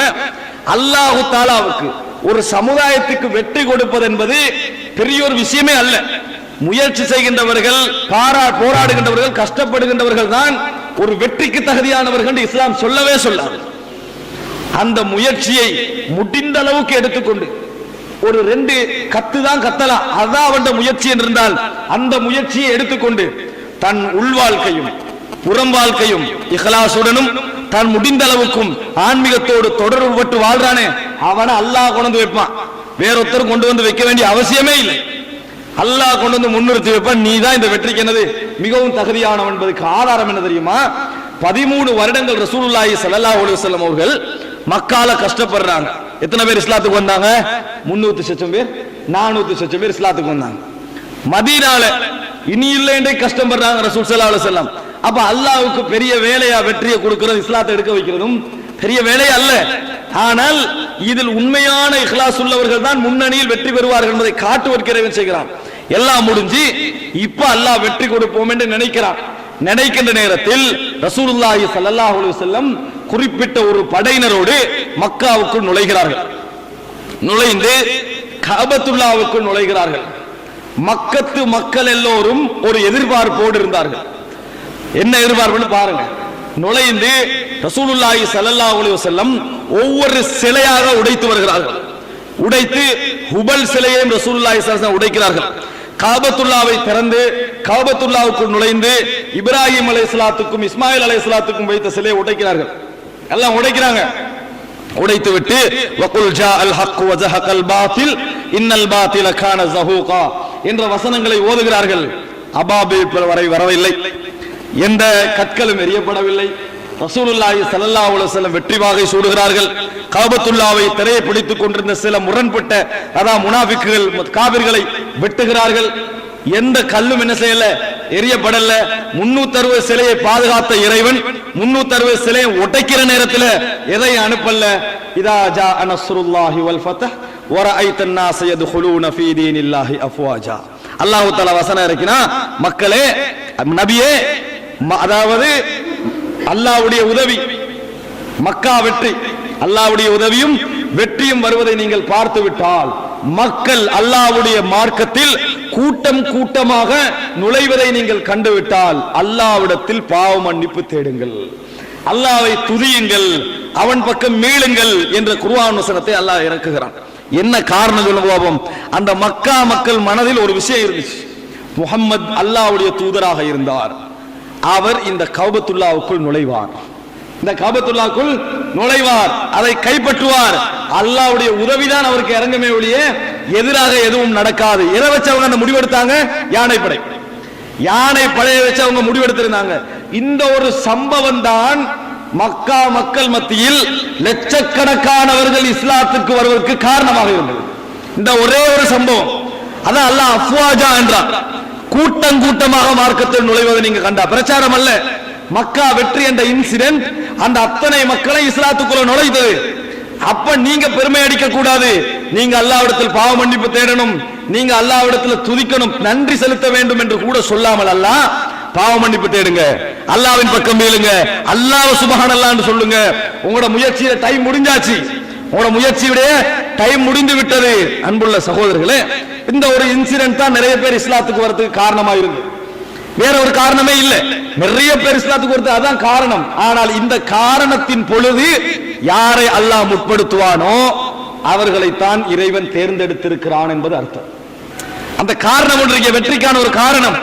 அல்லாஹ் தஆலாவுக்கு ஒரு சமுதாயத்துக்கு வெற்றி கொடுப்பது என்பது பெரிய ஒரு விஷயமே அல்ல. முயற்சி செய்கின்றவர்கள், போராடுகின்றவர்கள், கஷ்டப்படுகின்றவர்கள் தான் ஒரு வெற்றிக்கு தகுதியானவர்கள் இஸ்லாம் சொல்லவே சொல்லாது. அந்த முயற்சியை முடிந்த அளவுக்கு எடுத்துக்கொண்டு ஒரு 2 கத்து தான் கத்தலாம், அதான் அவன் முயற்சி என்றிருந்தால் அந்த முயற்சியை எடுத்துக்கொண்டு தன் உள் வாழ்க்கையும் புறம் வாழ்க்கையும் இஹ்லாசுடனும் தான் முடிந்த அளவுக்கும் ஆன்மீகத்தோடு தொடர்புபட்டு வாழ்றானே அவனை அல்லாஹ் கொண்டு வைப்பான். வேறொருத்தர் கொண்டு வந்து வைக்க வேண்டிய அவசியமே இல்லை. அல்லாஹ் கொண்டு வந்து முன்னிறுத்தி வைப்பான். நீ தான் இந்த வெற்றிக்கு என்னது மிகவும் தகுதியானவன் என்பதற்கு ஆதாரம் என்ன தெரியுமா? 13 வருடங்கள் ரசூலுல்லாஹி ஸல்லல்லாஹு அலைஹி வஸல்லம் அவர்கள் மக்கால கஷ்டப்படுறாங்க. எத்தனை பேர் இஸ்லாத்துக்கு வந்தாங்க? 300 லட்சம் பேர், 400 லட்சம் பேர் இஸ்லாத்துக்கு வந்தாங்க. மதீனால இனி இல்லை என்றே கஷ்டப்படுறாங்க ரசூல் ஸல்லல்லாஹு அலைஹி வஸல்லம். அப்ப அல்லாஹ்வுக்கு பெரிய வேலையா வெற்றியை கொடுக்கிறது, இஸ்லாத்தை எடுக்க வைக்கிறதும் பெரிய வேலை அல்ல. ஆனால் இதில் உண்மையான இஹ்லாஸ் உள்ளவர்கள் தான் முன்னணியில் வெற்றி பெறுவார்கள் என்பதை காட்டுவதற்கு செய்கிறான். எல்லாம் முடிஞ்சு இப்ப அல்லாஹ் வெற்றி கொடுப்போம் என்று நினைக்கிறான். நினைக்கின்ற நேரத்தில் ரசூலுல்லாஹி ஸல்லல்லாஹு அலைஹி வஸல்லம் குறிப்பிட்ட ஒரு படையினரோடு மக்காவுக்குள் நுழைகிறார்கள். நுழைந்து காபத்துல்லாவுக்குள் நுழைகிறார்கள். மக்கத்து மக்கள் எல்லோரும் ஒரு எதிர்பார்ப்போடு இருந்தார்கள். என்ன எதிர்பார்ப்புன்னு பாருங்க. நுழைந்து ரசூலுல்லாஹி ஸல்லல்லாஹு அலைஹி வஸல்லம் ஒவ்வொரு சிலையாக உடைத்து வருகிறார்கள். உடைத்து ஹுபல் சிலையையும் ரசூலுல்லாஹி ஸல்லல்லாஹு அலைஹி வஸல்லம் உடைக்கிறார்கள். காபத்துல்லாவை திறந்து காபத்துல்லாவுக்குள் நுழைந்து இப்ராஹிம் அலைஹிஸ்ஸலாத்துக்கும் இஸ்மாயில் அலைஹிஸ்ஸலாத்துக்கும் வைத்த சிலையை உடைக்கிறார்கள். எல்லாம் உடைக்கிறாங்க. உடைத்து விட்டு வகுல் ஜாஅல் ஹக் வ ஸஹகல் பாத்தில் இன்னல் பாத்தில கான ஸஹூகா என்ற வசனங்களை ஓதுகிறார்கள். அபாபில் வரை வரவில்லை, எந்த கற்களும் எரியப்படவில்லை. ரசூலுல்லாஹி ஸல்லல்லாஹு அலைஹி வஸல்லம் வெற்றி வாகை சூடுகிறார்கள். காபத்துல்லாவை திரையை பிடித்துக் கொண்டிருந்த சில முரண்பட்ட முனாஃபிக்குகள் காபிர்களை வெட்டுகிறார்கள். எந்த கல்லும் என்ன செய்யல, எரியப்படல. 360 சிலையை பாதுகாத்த இறைவன் 360 சிலையை உடைக்கிற நேரத்தில் எதை அனுப்பல? இதா ஜா நஸ்ருல்லாஹி வல் ஃபத்ஹ் வ ரஅய்தன் நாஸ யதுகுலூன ஃபீ தீனில்லாஹி அஃப்வாஜா. அல்லாஹ் தஆலா வசனம் இறக்கினா, மக்களே நபியே, அதாவது அல்லாஹ்வுடைய உதவி, மக்கா வெற்றி, அல்லாஹ்வுடைய உதவியும் வெற்றியும் வருவதை நீங்கள் பார்த்து விட்டால் மக்கள் அல்லாஹ்வுடைய மார்க்கத்தில் கூட்டம் கூட்டமாக நுழைவதை நீங்கள் கண்டுவிட்டால் அல்லாஹ்விடத்தில் பாவ மன்னிப்பு தேடுங்கள், அல்லாஹ்வை துதியுங்கள், அவன் பக்கம் மீளுங்கள் என்ற குர்ஆன் வசனத்தை அல்லாஹ் இறக்குகிறான். என்ன காரணம் சொல்லுவோம்? அந்த மக்கா மக்கள் மனதில் ஒரு விஷயம் இருந்துச்சு. முஹம்மது அல்லாஹ்வுடைய தூதராக இருந்தார், அவர் இந்த கஅபத்துல்லாவுக்குள் நுழைவார், இந்த கஅபத்துல்லாவுக்குள் நுழைவார், அதை கைப்பற்றுவார். அல்லாஹ்வுடைய உதவிதான் அவருக்கு இறங்குமே ஒழிய எதிராக எதுவும் நடக்காது. எதை வச்சு அவங்க அந்த முடிவெடுத்தாங்க? யானைப்படை, யானைப்படையை வச்சு அவங்க முடிவெடுத்திருந்தாங்க. இந்த ஒரு சம்பவம் தான் மக்கா மக்கள் மத்தியில் லட்சக்கணக்கானவர்கள் இஸ்லாத்துக்கு வருவதற்கு காரணமாக இருந்தது. இந்த ஒரே ஒரு சம்பவம், அதான் அல்லாஹ் அஃப்வாஜா என்றார். கூட்டம் கூட்டமாக மார்க்கத்தில் நுழைவதை நீங்க கண்டா, பிரச்சாரம் அல்ல. மக்கா வெற்றி என்ற இன்சிடென்ட் அந்த அத்தனை மக்களை இஸ்லாத்துக்குள்ள நுழைத்தது. அப்ப நீங்க பெருமை அடிக்க கூடாது, நீங்க அல்லாஹ்விடத்தில் பாவ மன்னிப்பு தேடணும், நீங்க அல்லாஹ்விடத்தில் துதிக்கணும், நன்றி செலுத்த வேண்டும் என்று கூட சொல்லாமல் அல்லாஹ் பாவ மன்னிப்பு தேடுங்க, அல்லாஹ்வின் பக்கம் மீளுங்க, அல்லாஹ் சுப்ஹானல்லாஹ் என்று சொல்லுங்க. உங்களோட முயற்சியில டைம் முடிஞ்சாச்சு, உங்களோட முயற்சியுடைய டைம் முடிந்து விட்டது. அன்புள்ள சகோதரர்களே, இந்த ஒரு இன்சிடென்ட் தான் நிறைய பேர் இஸ்லாத்துக்கு வரதுக்கு காரணமா இருக்கு, வேற ஒரு காரணமே இல்லை. நிறைய பேர் இஸ்லாத்துக்கு வரது அதான் காரணம். ஆனால் இந்த காரணத்தின் பொழுது யாரை அல்லாஹ் முற்படுத்துவானோ அவர்களைத்தான் இறைவன் தேர்ந்தெடுத்திருக்கிறான் என்பது அர்த்தம். அந்த காரணம் ஒன்றைய வெற்றிக்கான ஒரு காரணம்,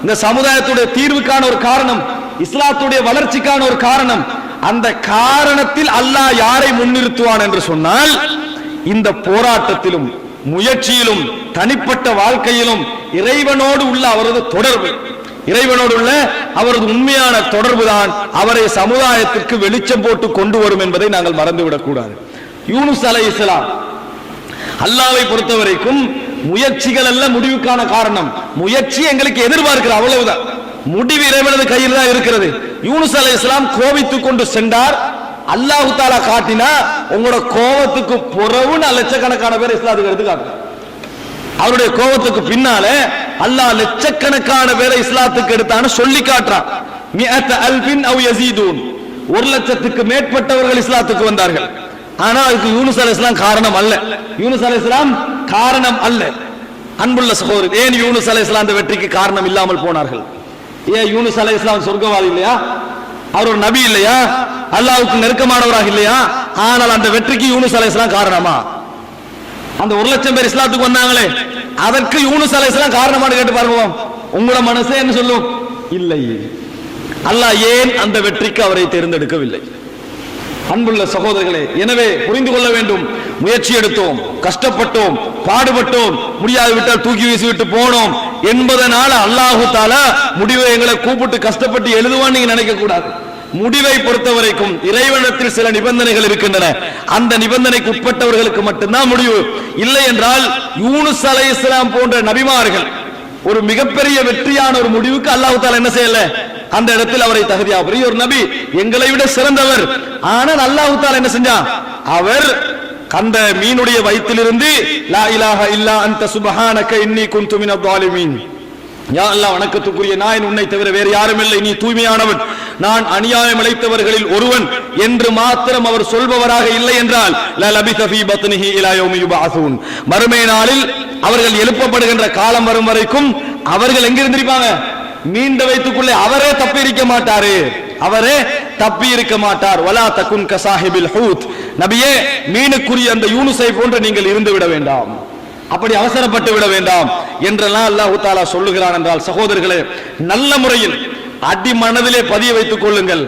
இந்த சமுதாயத்துடைய தீர்வுக்கான ஒரு காரணம், இஸ்லாத்துடைய வளர்ச்சிக்கான ஒரு காரணம். அந்த காரணத்தில் அல்லாஹ் யாரை முன்னிறுத்துவான் என்று சொன்னால், இந்த போராட்டத்திலும் முயற்சியிலும் தனிப்பட்ட வாழ்க்கையிலும் இறைவனோடு உள்ள அவரது தொடர்பு, இறைவனோடு உள்ள அவரது உண்மையான தொடர்பு தான் அவரை சமுதாயத்திற்கு வெளிச்சம் போட்டு கொண்டு வரும் என்பதை நாங்கள் மறந்துவிடக் கூடாது. யூனுஸ் அலைஹிஸ்ஸலாம், அல்லாஹ்வை பொறுத்தவரைக்கும் முயற்சிகள் அல்ல முடிவுக்கான காரணம், முயற்சி எங்களுக்கு எதிர்பார்க்கிற அவ்வளவுதான், முடிவு இறைவனது கையில் தான் இருக்கிறது. யூனுஸ் அலைஹிஸ்ஸலாம் கோபித்துக் கொண்டு சென்றார், அல்லாஹ் தஆலா காட்டினா உங்களோட கோபத்துக்கு புறவு லட்சக்கணக்கான பேர் இஸ்லாத்துக்கு எடுத்து காட்டுறார். அவருடைய கோபத்துக்கு பின்னால அல்லாஹ் லட்சக்கணக்கான பேரை இஸ்லாத்துக்கு எடுத்தான்னு சொல்லி காட்டுறான். மிஅத அல்பின் அவ் யஸீதுன், 1,00,000க்கு மேற்பட்டவர்கள் இஸ்லாத்துக்கு வந்தார்கள். ஆனா அதுக்கு யூனுஸ் அலைஹிஸ்ஸலாம் காரணம் அல்ல, யூனுஸ் அலைஹிஸ்ஸலாம் காரணம் அல்ல. அன்புள்ள சகோதரர், ஏன் யூனுஸ் அலைஹிஸ்ஸலாம் அந்த வெற்றிக்கு காரணம் இல்லாமல் போனார்கள்? ஏன் யூனுஸ் அலைஹிஸ்ஸலாம் சொர்க்கவாதி இல்லையா? அவர் ஒரு நபி இல்லையா? அல்லாஹ்வுக்கு நெருக்கமானவராக இல்லையா? ஆனால் அந்த வெற்றிக்கு யூனுஸ் அலைஹிஸ்ஸலாம் காரணமா? அந்த 1,00,000 பேர் இஸ்லாத்துக்கு வந்தாங்களே, அதற்கு யூனுஸ் அலைஹிஸ்ஸலாம் காரணமானு கேட்டு பாருங்க, உங்களோட மனசே என்ன சொல்லும்? இல்லை. அல்லாஹ் ஏன் அந்த வெற்றிக்கு அவரை தேர்ந்தெடுக்கவில்லை? அன்புள்ள சகோதரர்களே, எனவே புரிந்து கொள்ள வேண்டும், முயற்சி எடுத்தோம், கஷ்டப்பட்டோம், பாடுபட்டோம், முடியாது விட்டால் தூக்கி வீசிவிட்டு போனோம் என்பதனால அல்லாஹு தஆலா முடிவை எங்களை கூப்பிட்டு கஷ்டப்பட்டு எழுதுவான்னு நீங்க நினைக்க கூடாது. முடிவை பொறுத்தவரைக்கும் இறைவனிடத்தில் சில நிபந்தனைகள் இருக்கின்றன, அந்த நிபந்தனைக்கு உட்பட்டவர்களுக்கு மட்டும்தான் முடிவு. இல்லை என்றால் யூனுஸ் அலைஹிஸ்ஸலாம் போன்ற நபிமார்கள் ஒரு மிகப்பெரிய வெற்றியான ஒரு முடிவுக்கு அல்லாஹ் தஆலா என்ன செய்யல, அந்த இடத்தில் அவரை தகுதியாக, பெரிய ஒரு நபி, எங்களை விட சிறந்தவர். ஆனால் அல்லாஹ் தஆலா என்ன செஞ்சான்? அவர் அந்த மீனுடைய வயிற்றிலிருந்து லா இலாஹ இல்லா அன்த சுப்ஹானக இன்னி குன்து மினல் ஸாலிமீன், யா அல்லாஹ் வணக்கத்துக்குரிய நான் உன்னை தவிர வேறு யாரும் இல்லை, நீ தூய்மையானவன், நான் அநியாயம் இழைத்தவர்களில் ஒருவன் என்று மாத்திரம் அவர் சொல்பவராக இல்லை என்றால் லா லபித ஃபீ பத்னிஹி இலா யௌமி யுபஅஸூன், மறுமை நாளில் அவர்கள் எழுப்பப்படுகின்ற காலம் வரும் வரைக்கும் அவர்கள் எங்க இருந்திருப்பாங்க? மீண்ட வயிற்றுக்குள்ளே. அவரே தப்பி இருக்க மாட்டாரு, அவரே தப்பி இருக்க மாட்டார். வலா தகுன் கசாஹிபில் ஹூத், நபியே மீனுக்குரிய அந்த யூனுஸை போன்று நீங்கள் இருந்து விட வேண்டாம், அப்படி அவசரப்பட்டு விட வேண்டாம் என்றெல்லாம் அல்லாஹ் தஆலா சொல்லுகிறான் என்றால், சகோதரர்களே, நல்ல முறையில் அடி மனதிலே பதிய வைத்துக் கொள்ளுங்கள்.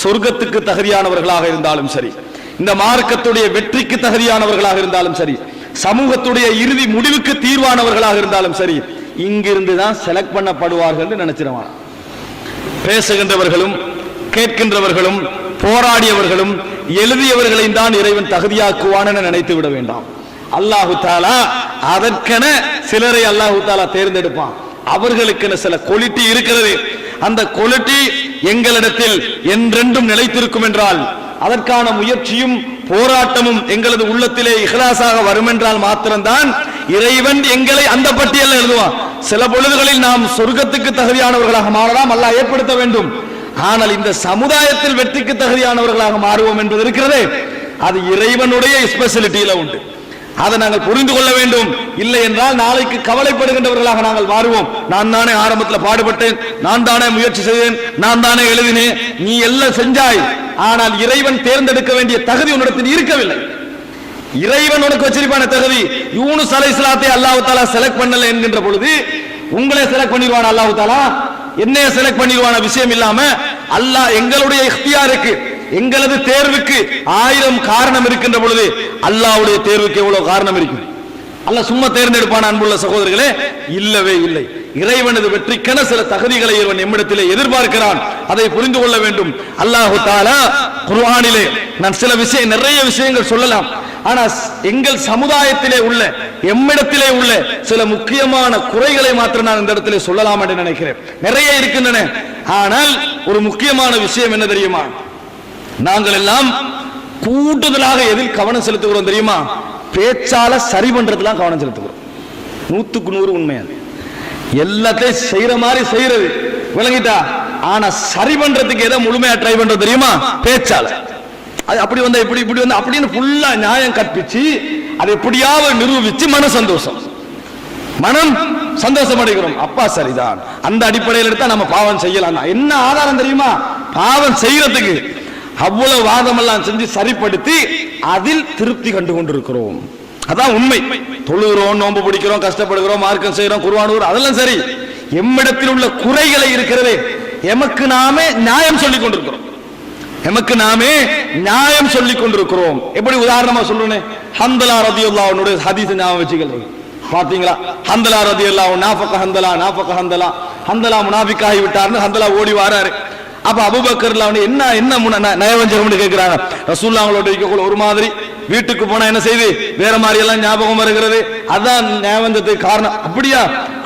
சொர்க்கத்துக்கு தகுதியானவர்களாக இருந்தாலும் சரி, இந்த மார்க்கத்துடைய வெற்றிக்கு தகுதியானவர்களாக இருந்தாலும் சரி, சமூகத்துடைய இறுதி முடிவுக்கு தீர்வானவர்களாக இருந்தாலும் சரி, இங்கிருந்து தான் செலக்ட் பண்ணப்படுவார்கள் என்று நினைச்சிருவான். பேசுகின்றவர்களும் கேட்கின்றவர்களும் போராடியவர்களும் எழுதியவர்களையும் தான் இறைவன் தகுதியாக்குவான் என நினைத்து விட வேண்டாம். அல்லாஹு தஆலா அதற்கென சிலரை அல்லாஹு தஆலா தேர்ந்தெடுப்பான். அவர்களுக்கென சில குவாலிட்டி இருக்கிறது. அந்த குவாலிட்டி எங்களிடத்தில் என்றென்றும் நிலைத்திருக்கும் என்றால், அதற்கான முயற்சியும் போராட்டமும் எங்களது உள்ளத்திலே இஹ்லாஸாக வரும் என்றால் மாத்திரம்தான் இறைவன் எங்களை அந்த பட்டியலில் எழுதுவான். சில பொழுதுகளில் நாம் சொர்க்கத்துக்கு தகுதியானவர்களாக மாறலாம், அல்லாஹ் ஏற்படுத்த வேண்டும். ஆனால் இந்த சமுதாயத்தில் வெற்றிக்கு தகுதியானவர்களாக மாறுவோம் என்பது இருக்கிறதே, அது இறைவனுடைய ஸ்பெஷாலிட்டியில உண்டு. அதை நாங்கள் புரிந்து கொள்ள வேண்டும். இல்லை என்றால் நாளைக்கு கவலைப்படுகின்றவர்களாக நாங்கள் மாறுவோம். நான் தானே ஆரம்பத்தில் பாடுபட்டேன், நான் தானே முயற்சி செய்தேன், நான் தானே எழுதினேன், நீ எல்லாம் செஞ்சாய், ஆனால் இறைவன் தேர்ந்தெடுக்க வேண்டிய தகுதி உன்னிடத்தில் இருக்கவில்லை. இறைவன் உனக்கு வச்சிருப்பான தகுதி. யூனுஸ் அலைஹிஸ்ஸலாத்தை அல்லாஹ் தஆலா செலக்ட் பண்ணல என்கின்ற பொழுது உங்களை செலக்ட் பண்ணிடுவான் அல்லாஹ் தஆலா, என்னைய செலக்ட் பண்ணிடுவான விஷயம் இல்லாம, அல்லாஹ் எங்களுடைய இக்தியாருக்கு, எங்களது தேர்வுக்கு 1000 காரணம் இருக்கின்ற பொழுது அல்லாஹ்வுடைய தேர்வுக்கு எவ்வளவு காரணம் இருக்கும்? அல்லாஹ் சும்மா தேர்ந்தெடுப்பான அன்புள்ள சகோதரர்களே, இல்லவே இல்லை. இறைவனது வெற்றிக்கென சில தகுதிகளை இறைவன் நம்மிடத்திலே எதிர்பார்க்கிறான். அதை புரிந்து கொள்ள வேண்டும். அல்லாஹ் தஆலா குர்ஆனிலே நான் சில நிறைய விஷயங்கள் சொல்லலாம், ஆனா எங்கள் சமுதாயத்திலே உள்ள எம்மிடத்திலே உள்ள சில முக்கியமான குறைகளை மாத்திரம் நான் இந்த இடத்திலே சொல்லலாம் என்று நினைக்கிறேன். நிறைய இருக்கின்றன, ஆனால் ஒரு முக்கியமான விஷயம் என்ன தெரியுமா? நாங்கள் எல்லாம் கூடுதலாக எதில் கவனம் செலுத்துகிறோம் தெரியுமா? பேச்சால சரி பண்றதுலாம் கவனம் செலுத்துகிறோம். 100க்கு 100 உண்மையா. எல்லாத்தையும் செய்யற மாதிரி செய்யறது விளங்கிட்டா, ஆனா சரி பண்றதுக்கு எதை முழுமையா ட்ரை பண்றது தெரியுமா? பேச்சால. அது அப்படி வந்தா இப்படி இப்படி வந்து அப்படின்னு ஃபுல்லா நியாயம் கற்பிச்சு அதை எப்படியாவது நிரூபிச்சு மனம் சந்தோஷம் அடைகிறோம். அப்பா சரிதான், அந்த அடிப்படையில் எடுத்தா நம்ம பாவம் செய்யலாம். என்ன ஆதாரம் தெரியுமா? பாவம் செய்யறதுக்கு அவ்வளவு வாதம் எல்லாம் செஞ்சு சரிப்படுத்தி அதில் திருப்தி கண்டு கொண்டிருக்கிறோம். அதான் உண்மை. தொழுகிறோம், நோன்பு பிடிக்கிறோம், கஷ்டப்படுகிறோம், மார்க்கம் செய்யறோம், குர்ஆன் ஓதுறோம், அதெல்லாம் சரி. எம்மிடத்தில் உள்ள குறைகளை இருக்கிறதே, எமக்கு நாமே நியாயம் சொல்லிக் கொண்டிருக்கிறோம். எமக்கு நாமே நியாயம் சொல்லிக் கொண்டிருக்கிறோம். எப்படி உதாரணமா சொல்றேன், ஹந்தலா ரலியல்லாஹு அன்ஹு ஹதீஸ் ஞாபகம் வச்சுக்கலாம். பாத்தீங்களா? ஹந்தலா ரலியல்லாஹு நாஃபக ஹந்தலா ஹந்தலா முனாஃபிக் ஆகி விட்டார்னு ஹந்தலா ஓடி வராரு. அப்ப அபூபக்கர் என்ன நயவஞ்சகம்னு கேட்கிறாங்க. ரசூலுல்லாஹ் அவங்களோட இருக்கக்குள்ள ஒரு மாதிரி, வீட்டுக்கு போனா என்ன செய்து வேற மாதிரி எல்லாம் ஞாபகம் வருகிறது, அதான் நயவஞ்சத்துக்கு காரணம். அப்படியா?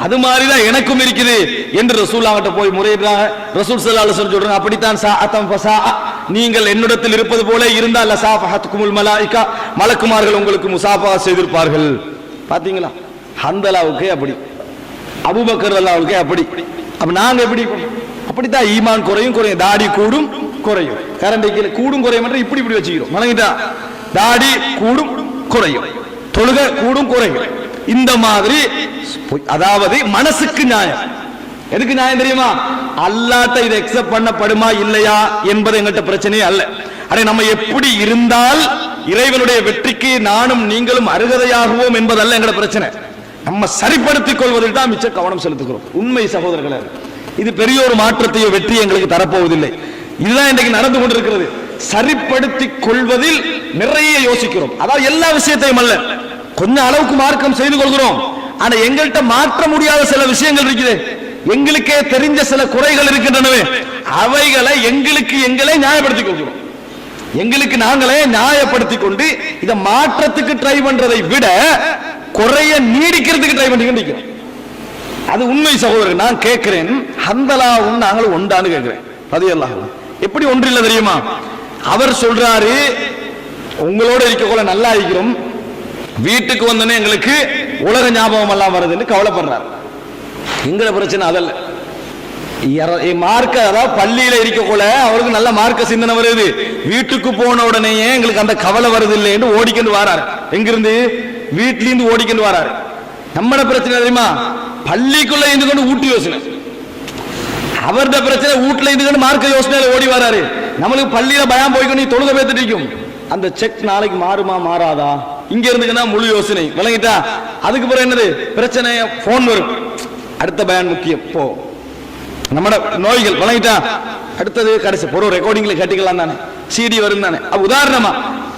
அது மாதிரிதான் எனக்கும் இருக்குது என்று ரசூலுல்லாஹ் கிட்ட போய் முறையிடுறாங்க. ரசூல் ஸல்லல்லாஹு அலைஹி வஸல்லம் சொல்றாங்க, அப்படித்தான் சாஅத்தம் ஃபஸாஅ, நீங்கள் என்னிடத்தில் இருப்பது போல இருந்தால் லஸாஃபஹத்குமுல் மலாயிகா, மலக்குமார்கள் உங்களுக்கு முசாஃபஹா செய்திருப்பார்கள். பாத்தீங்களா? ஹந்தலாவுக்கு அப்படி, அபூபக்கர் ரலியல்லாஹு அப்படி. அப்ப நாங்க எப்படி? அப்படித்தான் ஈமான் குறையும் தாடி கூடும் குறையும், கரண்டைக்கு கூடும் குறையும் என்று இப்படி இப்படி வச்சுக்கிறோம். வணங்கிட்டா? தாடி கூடும் குறையும், தொழுக கூடும் குறையும். இந்த மாதிரி, அதாவது மனசுக்கு நியாயம். எதுக்கு நியாயம் தெரியுமா? அல்லாஹ்ட்ட இது அக்செப்ட் பண்ணப்படுமா இல்லையா என்பது எங்கள்கிட்ட பிரச்சனையே அல்ல. அரை நம்ம எப்படி இருந்தால் இறைவனுடைய வெற்றிக்கு நானும் நீங்களும் அருகதையாகுவோம் என்பதல்ல எங்கட பிரச்சனை. நம்ம சரிப்படுத்திக் கொள்வதில் தான் மிச்ச கவனம் செலுத்துகிறோம். உண்மை சகோதரர்களே, இது பெரிய ஒரு மாற்றத்தையோ வெற்றி எங்களுக்கு தரப்போவதில்லை. இதுதான் இன்றைக்கு நடந்து கொண்டிருக்கிறது. சரிப்படுத்திக் கொள்வதில் நிறைய யோசிக்கிறோம். அதாவது எல்லா விஷயத்தையும் அல்ல, கொஞ்சம் அளவுக்கு மார்க்கம் செய்து கொள்கிறோம். ஆனா எங்கள்கிட்ட மாற்ற முடியாத சில விஷயங்கள் இருக்குது, எங்களுக்கே தெரிஞ்ச சில குறைகள் இருக்கின்றனவே, அவைகளை எங்களை நியாயப்படுத்திக் கொள்கிறோம். எங்களுக்கு நாங்களே நியாயப்படுத்திக் கொண்டு இதை மாற்றத்துக்கு ட்ரை பண்றதை விட குறைய நீடிக்கிறதுக்கு ட்ரை பண்ணிக்கிறோம். அது உண்மை சகோதரர். நான் கேட்கிறேன், ஹந்தலாவும் நாங்களும் ஒன்றான்னு கேட்கிறேன். ரலியல்லாஹு எப்படி ஒன்று இல்லை தெரியுமா? அவர் சொல்றாரு, உங்களோட இருக்கக்குள்ள நல்லா இருக்கிறோம், வீட்டுக்கு வந்தோன்னே எங்களுக்கு உலக ஞாபகம் எல்லாம் வருதுன்னு கவலைப்படுறாரு. எங்கிற பிரச்சனை அதல்ல. மார்க்க, அதாவது பள்ளியில இருக்கக்குள்ள அவருக்கு நல்ல மார்க்க சிந்தனை வருது, வீட்டுக்கு போன உடனேயே எங்களுக்கு அந்த கவலை வருது இல்லைன்னு ஓடிக்கொண்டு வராரு. எங்கிருந்து? வீட்டிலிருந்து ஓடிக்கொண்டு வராரு. நம்மட பிரச்சனை தெரியுமா? பள்ளிக்குள்ள இருந்து கொண்டு ஊட்டி யோசனை. அவருடைய பிரச்சனை வீட்டுல இருந்து கொண்டு மார்க்க யோசனையில ஓடி வராரு. நம்மளுக்கு பள்ளியில பயம் போய்க்கும், நீ தொழுக பேத்துட்டு இருக்கும். அந்த செக் நாளைக்கு மாறுமா மாறாதா, இங்க இருந்துக்குன்னா முழு யோசனை விளங்கிட்டா. அதுக்கு பிறகு என்னது பிரச்சனை, போன் வரும், அடுத்த பயான் முக்கியம், போ நம்ம நோய்கள் விளங்கிட்டா. அடுத்தது கடைசி பொருள் ரெக்கார்டிங்ல கட்டிக்கலாம் தானே, சிடி வரும் தானே. உதாரணமா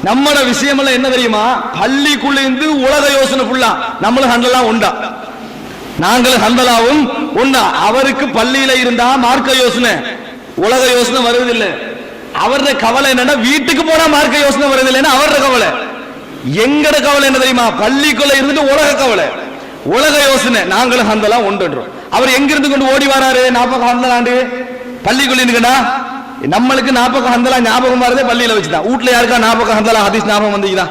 நம்மளோட விஷயம் எல்லாம் என்ன தெரியுமா, பள்ளிக்குள்ள இருந்து உலக யோசனை ஃபுல்லா நம்மளும் ஹண்டலாம் உண்டா, நாங்களும் ஹண்டலாவும் உண்டா. அவருக்கு பள்ளியில இருந்தா மார்க்க யோசனை உலக யோசனை வருவதில்லை. அவருடைய கவலை என்னன்னா வீட்டுக்கு போனா மார்க்க யோசனை வருவதில்லைன்னா அவருடைய கவலை. எங்கட கவலை என்ன தெரியுமா, பள்ளிக்குள்ள இருந்துட்டு உலக கவலை, உலக யோசனை. நாங்களும் ஹண்டலாம் உண்டுன்றோம். அவர் எங்கிருந்து கொண்டு ஓடி வராரு, 40 ஹண்டலாண்டு பள்ளிக்குள்ள இருக்குன்னா நம்மளுக்கு 40 ஹந்தலா ஞாபகம் வரதே பள்ளியில வச்சுதான். வீட்டுல யாருக்கா 40 ஹந்தலா ஹதீஸ் ஞாபகம் வந்தீங்களா,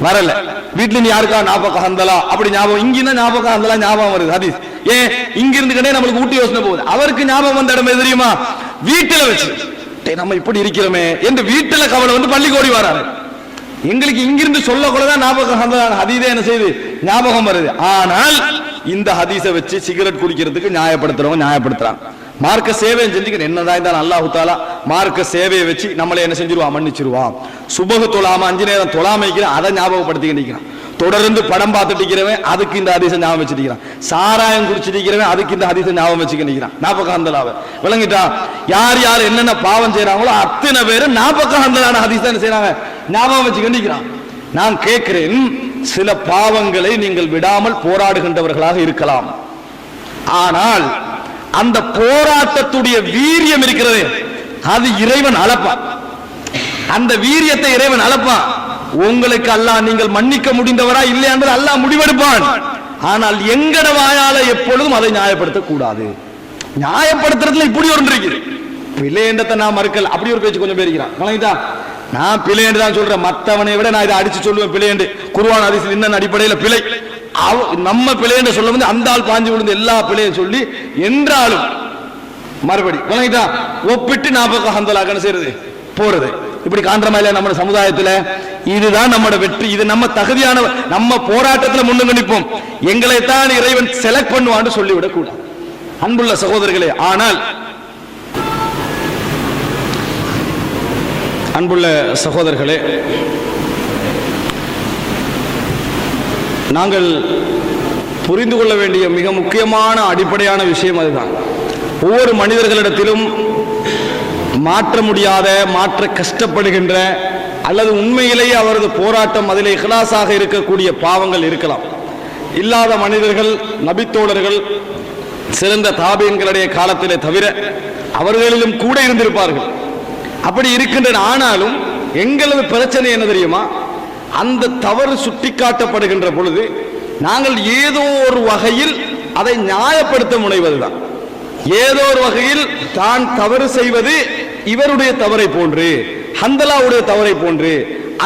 வரல. வீட்டுல யாருக்கா 40 ஹந்தலா அப்படி ஞாபகம், இங்க 40 ஹந்தலா ஞாபகம் வருது ஹதீஸ். ஏன் இங்க இருந்துக்கிட்டே நம்மளுக்கு ஊட்டி யோசனை போகுது. அவருக்கு ஞாபகம் வந்த இடம் எது தெரியுமா, வீட்டுல வச்சு நம்ம இப்படி இருக்கிறோமே என்று வீட்டுல கவலை வந்து பள்ளிக்கு ஓடி வராரு. எங்களுக்கு இங்கிருந்து சொல்ல கூடதான் 40 ஹந்தலா ஹதீஸே என்ன செய்யுது ஞாபகம் வருது. ஆனால் இந்த ஹதீஸை வச்சு சிகரெட் குடிக்கிறதுக்கு நியாயப்படுத்துறவங்க நியாயப்படுத்துறாங்க. மார்க்க சேவை செஞ்சுக்க என்னதான் இருந்தாலும் அல்லாஹ் தஆலா மார்க்க சேவையை வச்சு நம்மளை என்ன செஞ்சிருவான், மன்னிச்சிருவான். சுபஹு தொழாம 5 நேரம் தொழாமைக்கிறேன், அதை ஞாபகப்படுத்திக்கிட்டு இருக்கிறான். தொடர்ந்து படம் பார்த்துட்டு இருக்கிறவன் அதுக்கு இந்த ஹதீஸை ஞாபகம் வச்சிருக்கிறான். சாராயம் குடிச்சிட்டு இருக்கிறவன் அதுக்கு இந்த ஹதீஸை ஞாபகம் வச்சுக்கிட்டு இருக்கிறான். 40 ஹந்தலாவை விளங்கிட்டா. யார் யார் என்னென்ன பாவம் செய்யறாங்களோ அத்தனை பேரும் 40 ஹந்தலான ஹதீஸ் தான் செய்யறாங்க, ஞாபகம் வச்சுக்கிட்டு இருக்கிறான். நான் கேட்கிறேன், சில பாவங்களை நீங்கள் விடாமல் போராடுகின்றவர்களாக இருக்கலாம். ஆனால் அந்த போராட்டத்துடைய வீரியம் இருக்கிறது, அது இறைவன் அளப்பான். அந்த வீரியத்தை இறைவன் அளப்பான். உங்களுக்கு அல்லாஹ் நீங்கள் மன்னிக்க முடிந்தவரா இல்லை என்பது அல்லாஹ் முடிவெடுப்பான். ஆனால் எங்கட வாயால எப்பொழுதும் அதை நியாயப்படுத்த கூடாது. நியாயப்படுத்துறதுல இப்படி ஒன்று இருக்குது, பிழை என்றதை நான் மறுக்கல, அப்படி ஒரு பேச்சு கொஞ்சம் பேருக்கிறான். நான் பிழை என்று தான் சொல்றேன், மற்றவனை விட நான் இதை அடிச்சு சொல்லுவேன் பிழை என்று. குர்ஆன் ஹதீஸில் இன்ன அடிப்படையில் பிழை, நம்ம பிழை என்று சொல்ல வந்து அந்த ஆள் பாஞ்சு விழுந்து எல்லா பிழையும் சொல்லி என்றாலும் மறுபடி ஒப்பிட்டு 40 ஹந்தலாக செய்யறது போறது. இப்படி காண்றமா நம்ம சமுதாயத்தில் இதுதான் நம்மளோட வெற்றி. இது நம்ம தகுதியான, நம்ம போராட்டத்தில் முன்னுக்கு நிற்போம். எங்களைத்தான் இறைவன் செலக்ட் பண்ணுவான்னு சொல்லிவிடக் கூடாது அன்புள்ள சகோதரர்களே. ஆனால் அன்புள்ள சகோதரர்களே, நாங்கள் புரிந்து கொள்ள வேண்டிய மிக முக்கியமான அடிப்படையான விஷயம் அதுதான். ஒவ்வொரு மனிதர்களிடத்திலும் மாற்ற முடியாத, மாற்ற கஷ்டப்படுகின்ற அல்லது உண்மையிலேயே அவரது போராட்டம் அதிலே இஹ்லாஸாக இருக்கக்கூடிய பாவங்கள் இருக்கலாம். இல்லாத மனிதர்கள், நபித்தோழர்கள், சிறந்த தாபீன்களுடைய காலத்திலே தவிர அவர்களிலும் கூட இருந்திருப்பார்கள். அப்படி இருக்கின்றன. ஆனாலும் எங்களது பிரச்சனை என்ன தெரியுமா, அந்த தவறு சுட்டிக்காட்டப்படுகின்ற பொழுது நாங்கள் ஏதோ ஒரு வகையில் அதை நியாயப்படுத்த முனைவதுதான். ஏதோ ஒரு வகையில் தான் தவறு செய்வது இவருடைய தவறை போன்று, ஹந்தலாவுடைய தவறை போன்று,